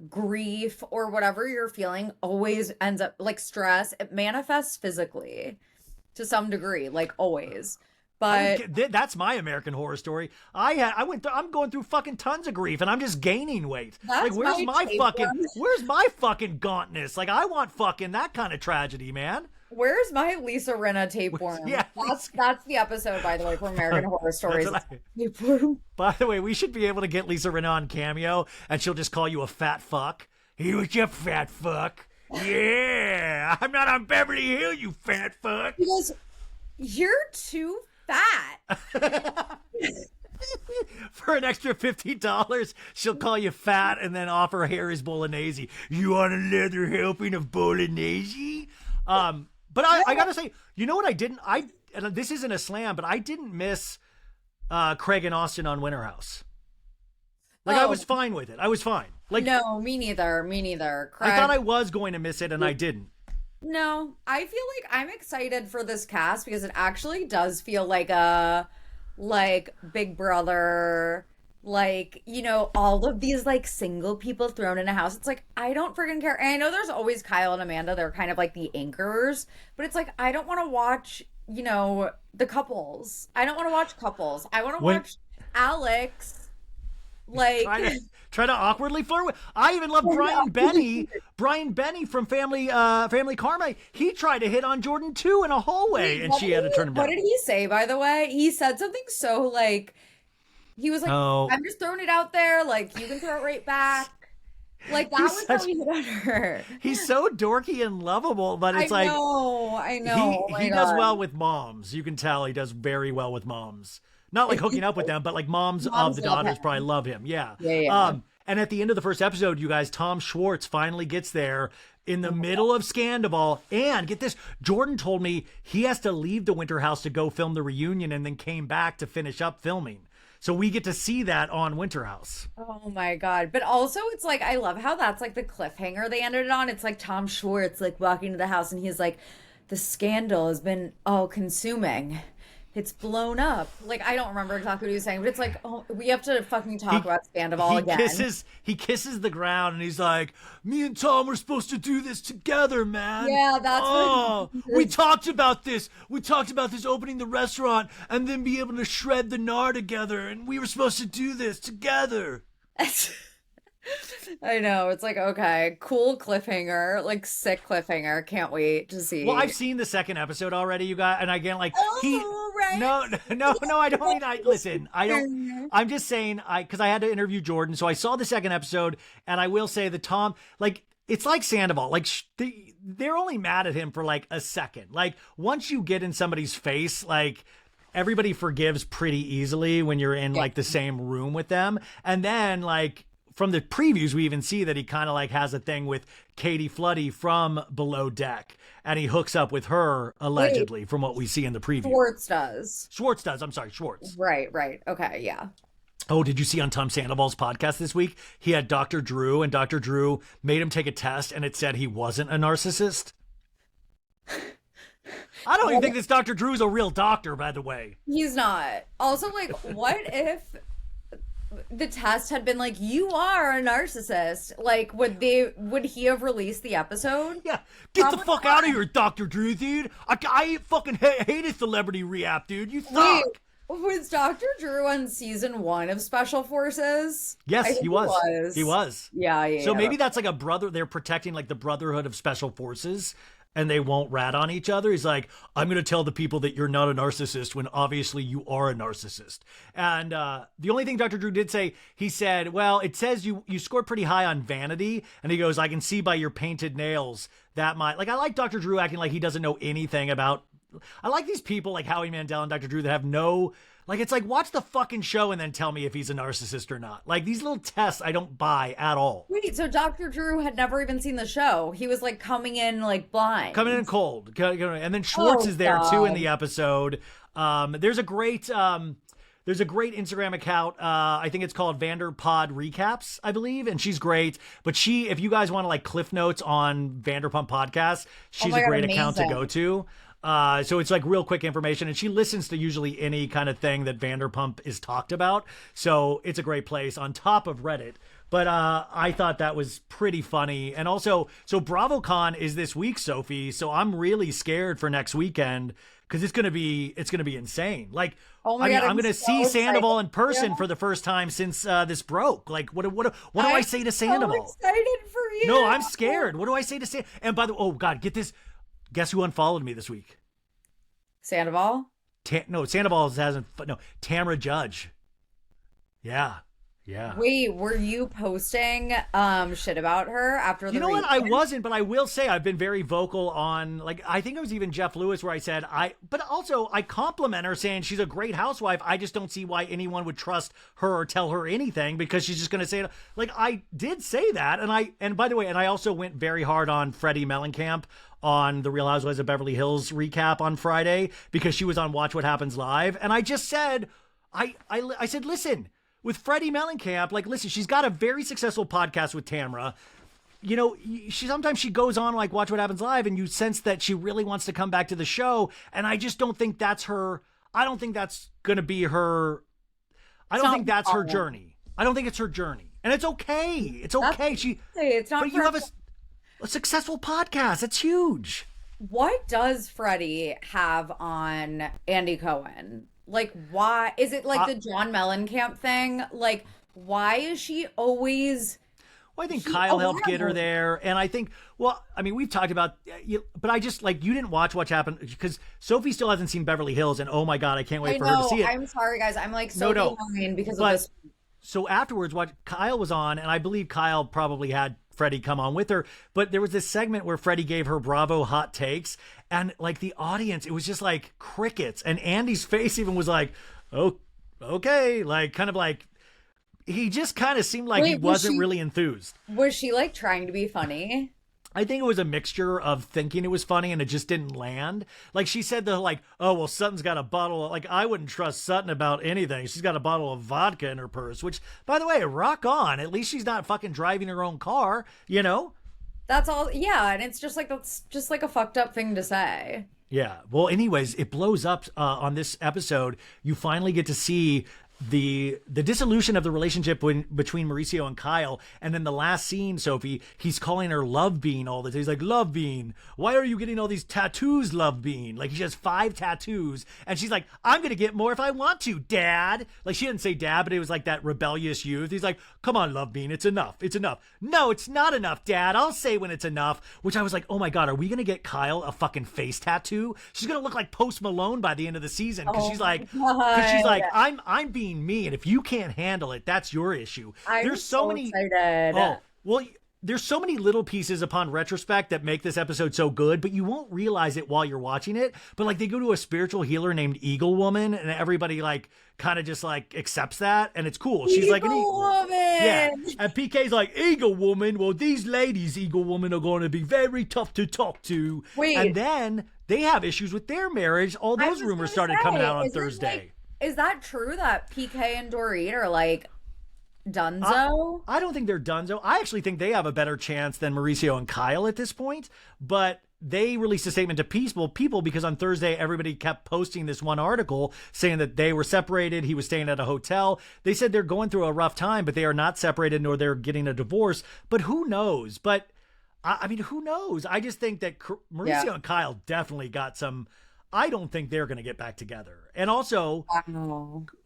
grief or whatever you're feeling always ends up like stress. It manifests physically to some degree, like always. But that's my American Horror Story. I'm going through fucking tons of grief, and I'm just gaining weight. Like, where's my fucking gauntness? Like, I want fucking that kind of tragedy, man. Where's my Lisa Rinna tapeworm? Yeah, that's the episode, by the way, for American Horror Stories. By the way, we should be able to get Lisa Rinna on Cameo, and she'll just call you a fat fuck. He was your fat fuck. Yeah, I'm not on Beverly Hills, you fat fuck. Because you're too fat. For an extra $50, she'll call you fat and then offer Harry's bolognese. You want another helping of bolognese? But I gotta say, you know what I didn't? And this isn't a slam, but I didn't miss Craig and Austin on Winter House. Like, I was fine with it. I was fine. Like, no, me neither. Craig, I thought I was going to miss it, and I didn't. No, I feel like I'm excited for this cast because it actually does feel like a Big Brother, like, you know, all of these like single people thrown in a house. It's like, I don't freaking care. And I know there's always Kyle and Amanda. They're kind of like the anchors, but it's like, I don't want to watch, you know, the couples. I don't want to watch couples. I want to watch Alex. Like try to awkwardly flirt with. I even love Brian Benny. Brian Benny from Family Karma. He tried to hit on Jordan too in a hallway, and she had to turn him down. What did he say, by the way? He said something so like, he was like, I'm just throwing it out there. Like, you can throw it right back. Like, that was how he hit on her. He's so dorky and lovable, but it's I know. He does well with moms. You can tell he does very well with moms. Not like hooking up with them, but like moms of the daughters probably love him. Yeah. And at the end of the first episode, you guys, Tom Schwartz finally gets there in the middle of Scandival. And get this, Jordan told me he has to leave the Winter House to go film the reunion and then came back to finish up filming. So we get to see that on Winter House. Oh my God. But also it's like, I love how that's like the cliffhanger they ended it on. It's like Tom Schwartz like walking to the house and he's like, the scandal has been all consuming. It's blown up. Like, I don't remember exactly what he was saying, but it's like, oh, we have to fucking talk about Scandival again. He kisses the ground and he's like, me and Tom were supposed to do this together, man. Yeah, that's what we talked about this. We talked about this opening the restaurant and then be able to shred the gnar together, and we were supposed to do this together. I know. It's like, okay, cool cliffhanger, like sick cliffhanger. Can't wait to see. Well, I've seen the second episode already, you guys, and again, like right. No, I don't mean listen, I don't. I'm just saying because I had to interview Jordan, so I saw the second episode, and I will say that Tom, like, it's like Sandoval, like they're only mad at him for like a second. Like, once you get in somebody's face, like, everybody forgives pretty easily when you're in like the same room with them, and then like. From the previews, we even see that he kind of like has a thing with Katie Floody from Below Deck, and he hooks up with her allegedly from what we see in the preview. Schwartz does. I'm sorry, Schwartz. Right. Okay, yeah. Oh, did you see on Tom Sandoval's podcast this week? He had Dr. Drew, and Dr. Drew made him take a test, and it said he wasn't a narcissist. I don't even think this Dr. Drew's a real doctor, by the way. He's not. Also, like, what if the test had been like, you are a narcissist? Like, would he have released the episode? Yeah, get the fuck out of here, Dr. Drew, dude. I fucking hate a celebrity re-app, dude. You suck. Wait, was Dr. Drew on season 1 of Special Forces? Yes, he was. He was. Yeah. So maybe that's like a brother. They're protecting like the Brotherhood of Special Forces, and they won't rat on each other. He's like, I'm going to tell the people that you're not a narcissist when obviously you are a narcissist. And the only thing Dr. Drew did say, he said, well, it says you scored pretty high on vanity. And he goes, I can see by your painted nails that might, like, I like Dr. Drew acting like he doesn't know anything about, I like these people like Howie Mandel and Dr. Drew that have no, like, it's like, watch the fucking show and then tell me if he's a narcissist or not. Like, these little tests I don't buy at all. Wait, so Dr. Drew had never even seen the show. He was like coming in like blind. Coming in cold. And then Schwartz is there too in the episode. There's a great Instagram account. I think it's called Vanderpod Recaps, I believe. And she's great. But if you guys want to like cliff notes on Vanderpump Podcast, she's a great account to go to. So it's like real quick information, and she listens to usually any kind of thing that Vanderpump is talked about. So it's a great place on top of Reddit. But I thought that was pretty funny. And also, so BravoCon is this week, Sophie. So I'm really scared for next weekend because it's gonna be insane. Like, God, I'm gonna see Sandoval in person for the first time since this broke. Like, what do I say to Sandoval? I'm excited for you. No, I'm scared. What do I say to Sandoval? And by the way, oh God, get this. Guess who unfollowed me this week? Sandoval? Sandoval hasn't. No, Tamra Judge. Yeah. Yeah. Wait, were you posting shit about her after the You know what? I reunion? wasn't, but I will say I've been very vocal on, like, I think it was even Jeff Lewis where I said, but also I compliment her saying she's a great housewife. I just don't see why anyone would trust her or tell her anything because she's just going to say it. Like, I did say that. And by the way, and I also went very hard on Freddie Mellencamp on the Real Housewives of Beverly Hills recap on Friday because she was on Watch What Happens Live. And I just said, I said, listen, with Freddie Mellencamp, like, listen, she's got a very successful podcast with Tamra. You know, sometimes she goes on like Watch What Happens Live and you sense that she really wants to come back to the show. And I just don't think that's her. I don't think that's going to be her. I don't think that's her journey. I don't think it's her journey. And it's okay. It's okay. It's not. But you have a successful podcast. It's huge. What does Freddie have on Andy Cohen? Like, why is it like the John Mellencamp thing? Like, why is she always? Well, I think Kyle helped get her there, and I think, well, I mean, we've talked about, but I just like you didn't watch what happened because Sophie still hasn't seen Beverly Hills, and oh my god, I can't wait for her to see it. I'm sorry, guys. I'm like so behind because of this. So afterwards, what Kyle was on, and I believe Kyle probably had Freddie come on with her, but there was this segment where Freddie gave her Bravo hot takes, and like the audience, it was just like crickets, and Andy's face even was like, oh, okay, like kind of like, he just kind of seemed like he wasn't really enthused. Was she like trying to be funny? I think it was a mixture of thinking it was funny and it just didn't land. Like she said, oh, well, Sutton's got a bottle. Like, I wouldn't trust Sutton about anything. She's got a bottle of vodka in her purse, which, by the way, rock on. At least she's not fucking driving her own car, you know? That's all. Yeah. And it's just like, that's just like a fucked up thing to say. Yeah. Well, anyways, it blows up on this episode. You finally get to see the dissolution of the relationship between Mauricio and Kyle, and then the last scene, Sophie, he's calling her Love Bean all the time. He's like, Love Bean, why are you getting all these tattoos, Love Bean? Like, he has 5 tattoos, and she's like, I'm gonna get more if I want to, Dad. Like, she didn't say Dad, but it was like that rebellious youth. He's like, come on, Love Bean, it's enough. No, it's not enough, Dad. I'll say when it's enough. Which I was like, oh my god, are we gonna get Kyle a fucking face tattoo? She's gonna look like Post Malone by the end of the season because she's like, I'm being me, and if you can't handle it, that's your issue. There's so many excited. Oh, well, there's so many little pieces upon retrospect that make this episode so good, but you won't realize it while you're watching it. But like, they go to a spiritual healer named Eagle Woman, and everybody like kind of just like accepts that, and it's cool. She's like an Eagle Woman. Yeah, and PK's like, Eagle Woman, well, these ladies Eagle Woman are going to be very tough to talk to. Wait, and then they have issues with their marriage. All those rumors started coming out on Thursday. Is that true that PK and Dorit are like donezo? I don't think they're donezo. I actually think they have a better chance than Mauricio and Kyle at this point. But they released a statement to people because on Thursday, everybody kept posting this one article saying that they were separated. He was staying at a hotel. They said they're going through a rough time, but they are not separated nor they're getting a divorce. But who knows? But I mean, who knows? I just think that Mauricio and Kyle definitely got some. I don't think they're going to get back together. And also,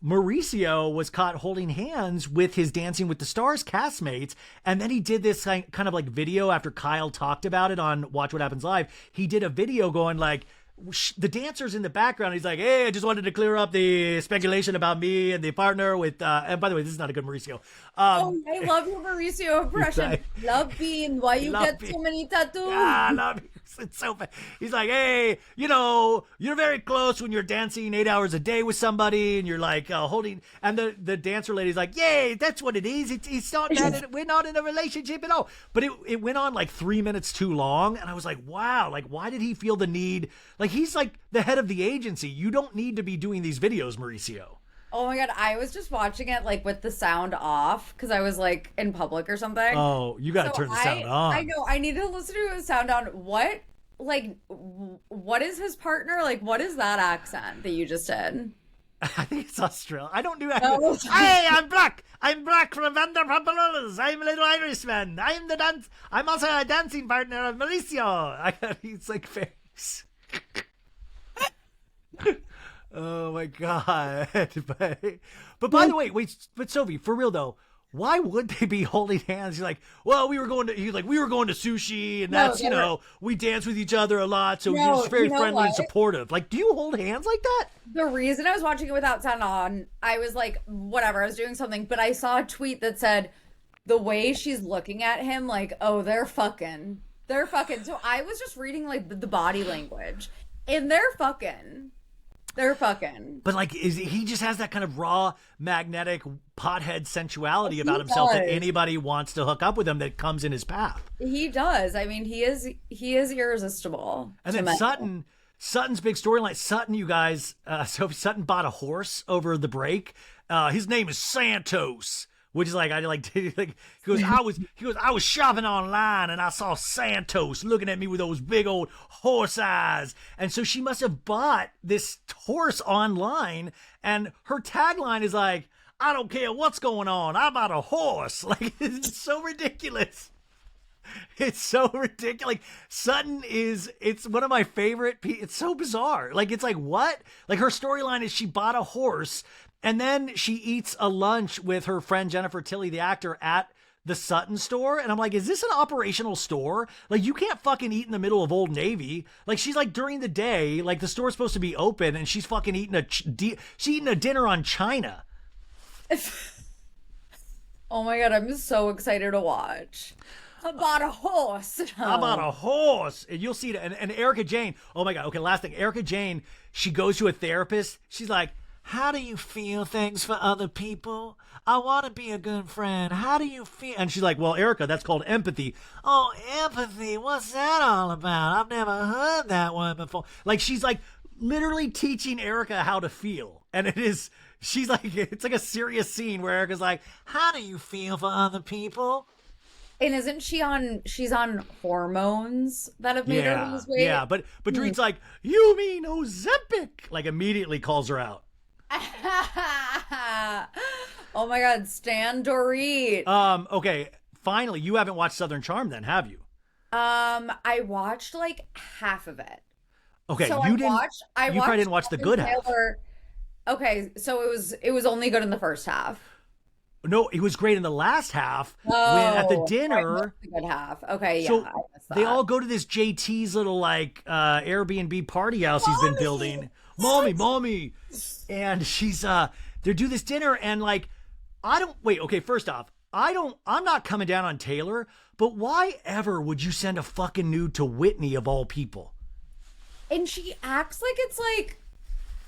Mauricio was caught holding hands with his Dancing with the Stars castmates. And then he did this kind of like video after Kyle talked about it on Watch What Happens Live. He did a video going like, the dancers in the background. He's like, hey, I just wanted to clear up the speculation about me and the partner with, and by the way, this is not a good Mauricio. I love your Mauricio impression. Love Bean, why you get so many tattoos? Love you. It's so bad. He's like, hey, you know, you're very close when you're dancing 8 hours a day with somebody and you're like holding, and the dancer lady's like, yay, that's what it is. It's not that we're not in a relationship at all. But it went on like 3 minutes too long. And I was like, wow, like, why did he feel the need? Like, he's like the head of the agency. You don't need to be doing these videos, Mauricio. Oh my god, I was just watching it like with the sound off because I was like in public or something. Oh, you got to turn the sound on. I know, I need to listen to the sound on. What is his partner? Like, what is that accent that you just did? I think it's Australian. I don't do accents. Hey, I'm black. I'm black from Vanderpump Rules. I'm a little Irishman. I'm also a dancing partner of Mauricio. He's like face. Oh my god. But by the way, wait, but Sophie, for real though, why would they be holding hands? He's like, well, we were going to sushi, and that's, we dance with each other a lot, so you're just very friendly and supportive. Like, do you hold hands like that? The reason I was watching it without sound on, I was like, whatever, I was doing something, but I saw a tweet that said, the way she's looking at him, like, oh, they're fucking. So I was just reading, like, the body language, and they're fucking. But like, he just has that kind of raw, magnetic, pothead sensuality about himself that anybody wants to hook up with him that comes in his path. He does. I mean, he is irresistible. And then Sutton's big storyline. Sutton, you guys, Sutton bought a horse over the break. His name is Santos. Which is he goes, I was shopping online and I saw Santos looking at me with those big old horse eyes. And so she must have bought this horse online, and her tagline is like, I don't care what's going on, I bought a horse. Like, it's so ridiculous. It's so ridiculous. Like, Sutton it's one of my favorite. It's so bizarre. Like, it's like, what? Like, her storyline is she bought a horse, and then she eats a lunch with her friend Jennifer Tilly, the actor, at the Sutton store. And I'm like, is this an operational store? Like, you can't fucking eat in the middle of Old Navy. Like, she's like, during the day, like, the store's supposed to be open, and she's fucking eating a dinner on China. Oh my God, I'm so excited to watch. I bought a horse. I bought a horse. And you'll see it. And Erica Jane, oh my God. Okay, last thing. Erica Jane, she goes to a therapist. She's like, how do you feel things for other people? I want to be a good friend. How do you feel? And she's like, well, Erica, that's called empathy. Oh, empathy. What's that all about? I've never heard that one before. Like, she's like literally teaching Erica how to feel. And she's like, it's like a serious scene where Erica's like, how do you feel for other people? And isn't she's on hormones that have made her lose weight? Yeah, but Dorit's like, you mean Ozempic? Like, immediately calls her out. Oh my God, stan Dorit. Okay, finally, you haven't watched Southern Charm then, have you? I watched like half of it. Okay, so you probably didn't watch the good half. Okay, so it was only good in the first half. No, it was great in the last half. When at the dinner, the good half. Okay, yeah. So they all go to this JT's little like Airbnb party house he's been building. Mommy, and she's they do this dinner, and like, first off, I'm not coming down on Taylor, but why ever would you send a fucking nude to Whitney of all people? And she acts like it's like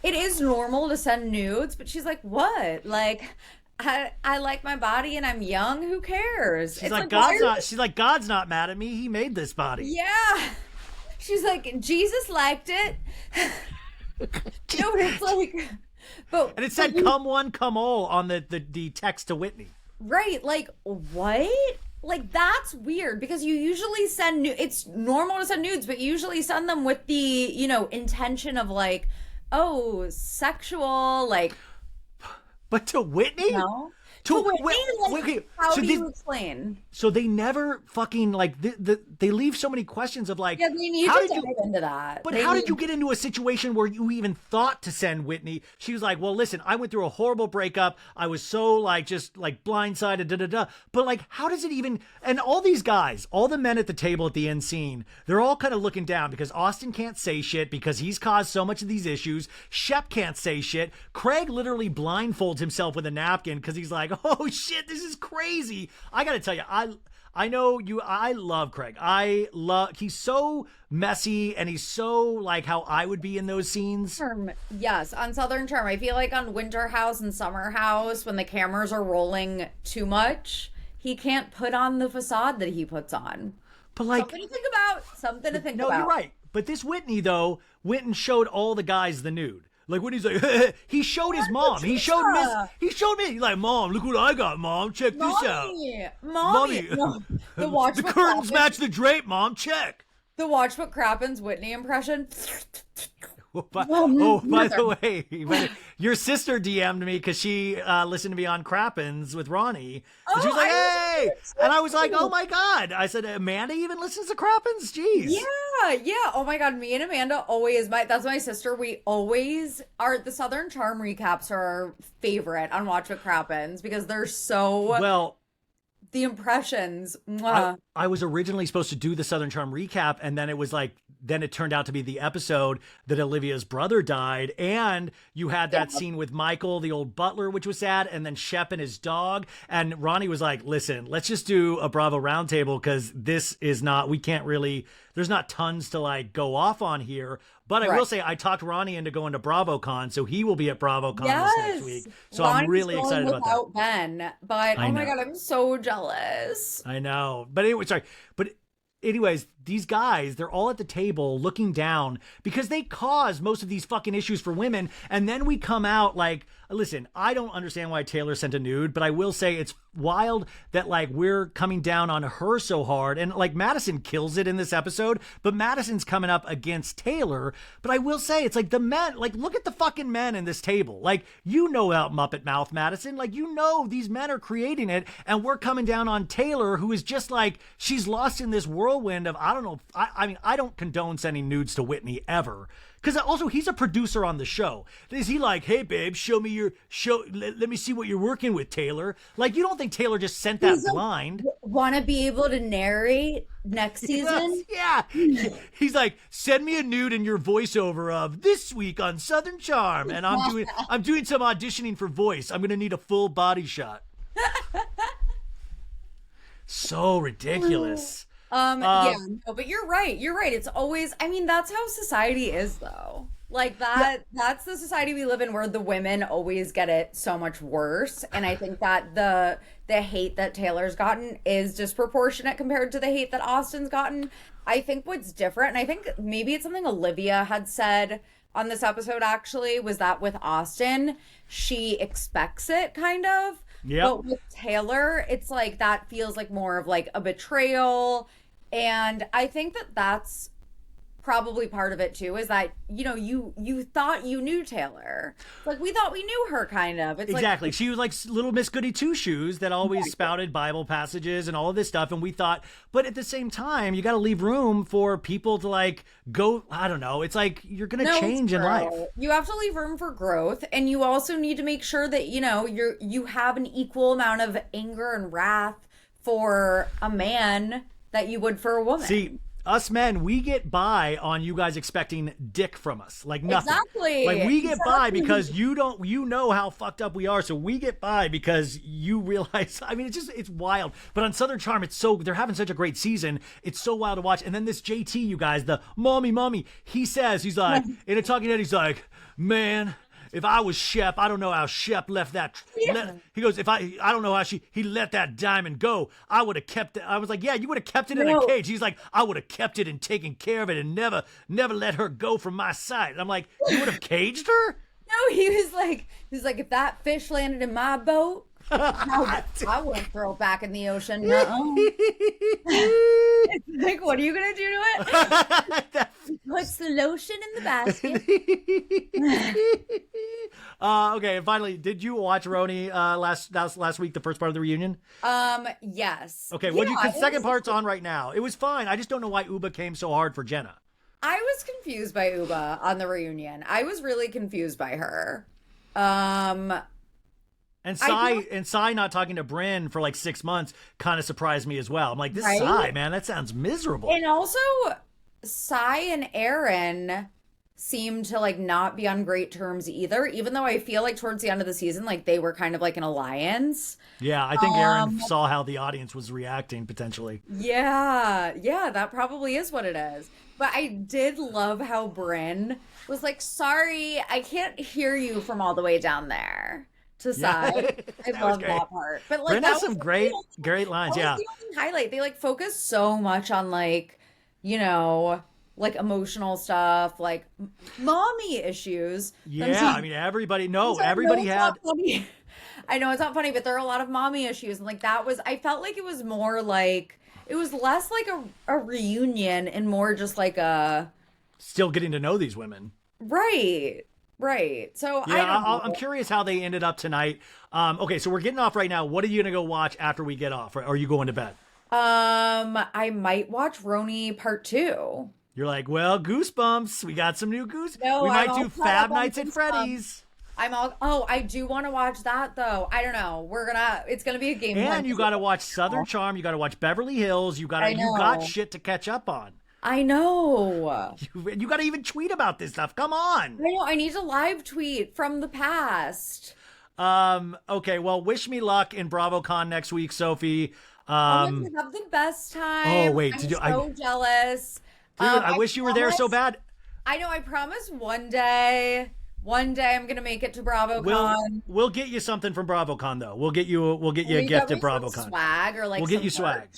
it is normal to send nudes, but she's like, what? Like, I like my body and I'm young. Who cares? She's like God's not mad at me. He made this body. Yeah. She's like, Jesus liked it. No, but it's like, and it said "come one, come all" on the text to Whitney. Right? Like, what? Like, that's weird because you usually send it's normal to send nudes, but you usually send them with the intention of like, oh, sexual, like. But to Whitney? No. To Whitney? How do you explain? So they never fucking, like, they leave so many questions of, like... Yeah, they need to dive into that. But how did you get into a situation where you even thought to send Whitney? She was like, well, listen, I went through a horrible breakup. I was so, like, just, like, blindsided, da-da-da. But, like, how does it even... And all these guys, all the men at the table at the end scene, they're all kind of looking down because Austin can't say shit because he's caused so much of these issues. Shep can't say shit. Craig literally blindfolds himself with a napkin because he's like, oh shit, this is crazy. I gotta tell you, I know you, I love Craig. He's so messy and he's so like how I would be in those scenes. Yes, on Southern Charm. I feel like on Winter House and Summer House, when the cameras are rolling too much, he can't put on the facade that he puts on. But like, something to think about. No, you're right. But this Whitney though, went and showed all the guys the nude. Like when he's like, he showed his mom. He showed me. He's like, Mom, look what I got, Mom. Check this out. Mommy. No, the curtains match the drape, Mom. Check. The Watch What Crappens Whitney impression. By the way, your sister DM'd me because she listened to me on Crappens with Ronnie. And she was like, Shay. And I was like, oh my God. I said, Amanda even listens to Crappens? Jeez. Yeah. Oh my God. Me and Amanda always, that's my sister. We always are, the Southern Charm recaps are our favorite on Watch What Crappens because they're so, well, the impressions. I was originally supposed to do the Southern Charm recap, and then it was like, then it turned out to be the episode that Olivia's brother died, and you had that scene with Michael, the old butler, which was sad, and then Shep and his dog, and Ronnie was like, listen, let's just do a Bravo roundtable, because this is not, we can't really, there's not tons to like go off on here, but I will say I talked Ronnie into going to BravoCon, so he will be at BravoCon this next week, so Ronnie's I'm really excited about that. Ben, but oh my God, I'm so jealous. I know, but anyway, sorry, but anyways, these guys, they're all at the table looking down because they cause most of these fucking issues for women. And then we come out like, listen, I don't understand why Taylor sent a nude, but I will say it's wild that like we're coming down on her so hard. And like Madison kills it in this episode, but Madison's coming up against Taylor. But I will say it's like the men, like look at the fucking men in this table. Like, you know, out Muppet Mouth, Madison, like, you know, these men are creating it. And we're coming down on Taylor, who is just like, she's lost in this whirlwind of, I don't know. I mean, I don't condone sending nudes to Whitney ever. Because also, he's a producer on the show. Is he like, hey, babe, show me your show. Let me see what you're working with, Taylor. Like, you don't think Taylor just sent that blind? Want to be able to narrate next season? Yeah. He's like, send me a nude in your voiceover of this week on Southern Charm. And I'm doing some auditioning for voice. I'm going to need a full body shot. So ridiculous. Yeah, no, but you're right. It's always, I mean, that's how society is though. Like that's the society we live in where the women always get it so much worse. And I think that the hate that Taylor's gotten is disproportionate compared to the hate that Austin's gotten. I think what's different, and I think maybe it's something Olivia had said on this episode actually, was that with Austin, she expects it kind of. Yeah. But with Taylor, it's like that feels like more of like a betrayal. And I think that that's probably part of it too, is that, you know, you thought you knew Taylor. Like, we thought we knew her kind of. It's exactly. Like, she was like little Miss Goody Two-Shoes that always spouted Bible passages and all of this stuff. And we thought, but at the same time, you got to leave room for people to like go, I don't know. It's like, you're going to change in life. You have to leave room for growth. And you also need to make sure that, you know, you have an equal amount of anger and wrath for a man that you would for a woman. See, us men, we get by on you guys expecting dick from us. Like nothing. Exactly. Like we get by because you know how fucked up we are. So we get by because you realize, I mean, it's wild. But on Southern Charm, they're having such a great season. It's so wild to watch. And then this JT, you guys, the mommy, he's like, in a talking head, he's like, man, if I was Shep, I don't know how Shep left that. He goes, I don't know how he let that diamond go. I would have kept it. I was like, yeah, you would have kept it in a cage. He's like, I would have kept it and taken care of it and never let her go from my sight. And I'm like, you would have caged her? No, he was like, if that fish landed in my boat, I wouldn't throw it back in the ocean. Like, what are you gonna do to it? Puts the lotion in the basket. Okay, and finally, did you watch Roni last week, the first part of the reunion? Yes. Okay, second part's on right now. It was fine. I just don't know why Uba came so hard for Jenna. I was confused by Uba on the reunion. I was really confused by her. And Sai not talking to Brynn for like 6 months kind of surprised me as well. I'm like, this Sai, man, that sounds miserable. And also, Sai and Aaron seem to like not be on great terms either, even though I feel like towards the end of the season, like they were kind of like an alliance. Yeah, I think Aaron saw how the audience was reacting potentially. Yeah, that probably is what it is. But I did love how Brynn was like, sorry, I can't hear you from all the way down there. To Sai. I love that part. But like, Brynn has some great lines. Yeah. The only highlight. They like focus so much on like, you know, like emotional stuff, like mommy issues. Yeah, I mean everybody had. I know it's not funny, but there are a lot of mommy issues, and like I felt like it was more like it was less like a reunion and more just like a still getting to know these women. Right. Right. So Yeah, I don't know. I'm curious how they ended up tonight. Okay, so we're getting off right now. What are you gonna go watch after we get off? Or are you going to bed? I might watch Roni Part 2. You're like, well, Goosebumps. We got some new Goose. No, we might I'm do all Fab caught up on Nights at Goosebumps. Freddy's. I do want to watch that though. I don't know. It's gonna be a game. And you got to watch Southern Charm. You got to watch Beverly Hills. You got shit to catch up on. I know. You got to even tweet about this stuff. Come on. I know. I need to live tweet from the past. Okay. Well, wish me luck in BravoCon next week, Sophie. Have the best time. Oh wait, I'm so jealous. Dude, I wish you were there so bad. I know. I promise one day I'm gonna make it to BravoCon. We'll get you something from BravoCon though. We'll get you a gift at BravoCon. Swag or like we'll get you swag.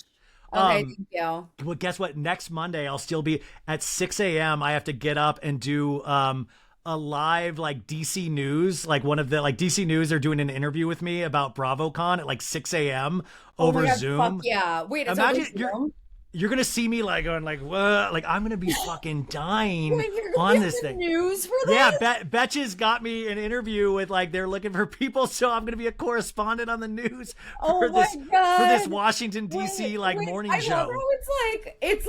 Okay, thank you. Well, guess what? Next Monday I'll still be at 6 a.m. I have to get up and do a live like DC News, like one of the like DC News. They're doing an interview with me about BravoCon at like 6 a.m. over Zoom. Fuck yeah. Wait, it's imagine you're gonna see me like going like what? Like I'm gonna be fucking dying on this thing. News for this? Yeah, Betches got me an interview with like they're looking for people, so I'm gonna be a correspondent on the news for this Washington D.C. morning show. I love how it's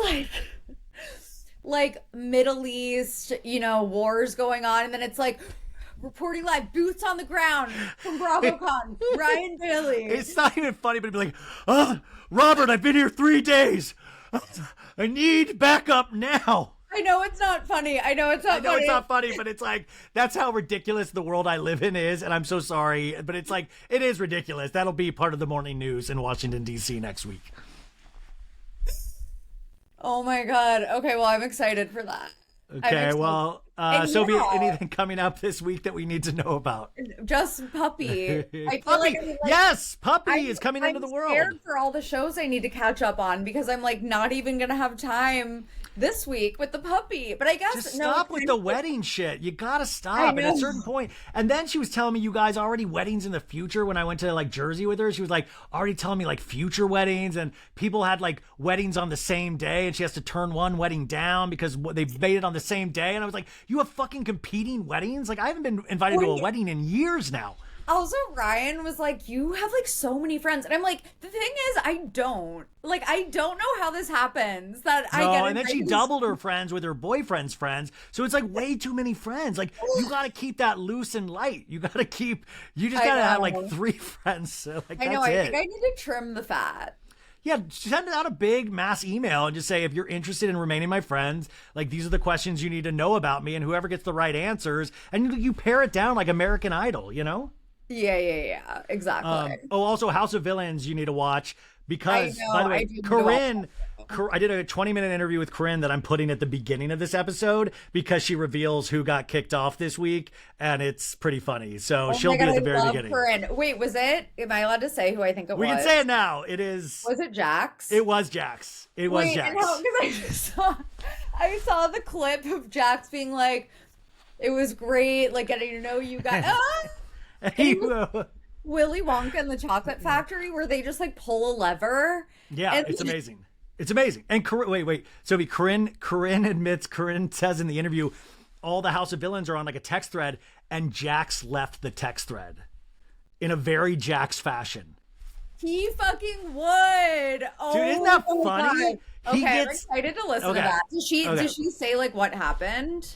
like Middle East, wars going on, and then it's like reporting live, boots on the ground from BravoCon, Ryan Bailey. It's not even funny, but it'd be like, Robert, I've been here 3 days. I need backup now. I know it's not funny. I know it's not funny, but it's like, that's how ridiculous the world I live in is. And I'm so sorry, but it's like, it is ridiculous. That'll be part of the morning news in Washington, D.C. next week. Oh my God. Okay, well, I'm excited for that. Okay, well, Sophie, anything coming up this week that we need to know about? Just Puppy. Yes, Puppy is coming into the world. I'm scared for all the shows I need to catch up on because I'm like not even gonna have time this week with the puppy. But I guess just stop with the wedding shit. You gotta stop at a certain point. And then she was telling me you guys already weddings in the future. When I went to like Jersey with her, she was like already telling me like future weddings, and people had like weddings on the same day, and she has to turn one wedding down because they made it on the same day. And I was like, you have fucking competing weddings? Like I haven't been invited to a wedding in years now. Also, Ryan was like, you have like so many friends. And I'm like, the thing is, I don't know how this happens. And then she doubled her friends with her boyfriend's friends. So it's like way too many friends. Like you got to keep that loose and light. You just got to have like 3 friends. So like, that's I think I need to trim the fat. Yeah, send out a big mass email and just say, if you're interested in remaining my friends, like these are the questions you need to know about me, and whoever gets the right answers, and you pare it down like American Idol, Yeah, exactly. Also House of Villains you need to watch because, by the way, Corinne, I did a 20-minute interview with Corinne that I'm putting at the beginning of this episode because she reveals who got kicked off this week, and it's pretty funny. So she'll be at the very beginning. Corinne. Wait, was it? Am I allowed to say who I think it was? We can say it now. It is. Was it Jax? It was Jax. It was Jax. Because I saw the clip of Jax being like, "It was great, like getting to know you guys." Willy Wonka and the Chocolate Factory, where they just like pull a lever. Yeah, it's amazing. It's amazing. And wait. Sophie, Corinne says in the interview, all the House of Villains are on like a text thread, and Jax left the text thread in a very Jax fashion. He fucking would. Oh, dude, isn't that funny? I'm excited to listen to that. Did she say like what happened?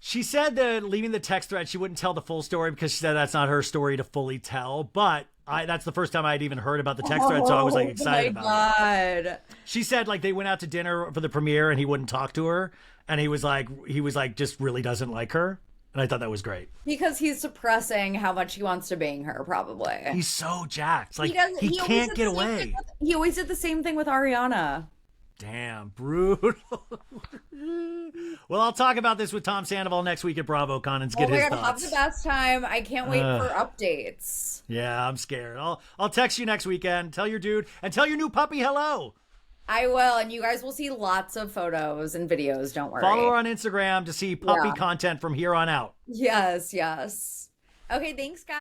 She said that leaving the text thread, she wouldn't tell the full story because she said that's not her story to fully tell. But that's the first time I'd even heard about the text thread, so I was like excited about it. She said like they went out to dinner for the premiere and he wouldn't talk to her, and he was like just really doesn't like her, and I thought that was great because he's suppressing how much he wants to bang her. Probably he's so jacked, like he can't get away. He always did the same thing with Ariana. Damn, brutal. Well, I'll talk about this with Tom Sandoval next week at BravoCon and get his thoughts. Have the best time. I can't wait for updates. Yeah, I'm scared. I'll text you next weekend. Tell your dude and tell your new puppy hello. I will, and you guys will see lots of photos and videos. Don't worry. Follow her on Instagram to see puppy content from here on out. Yes. Okay, thanks, guys.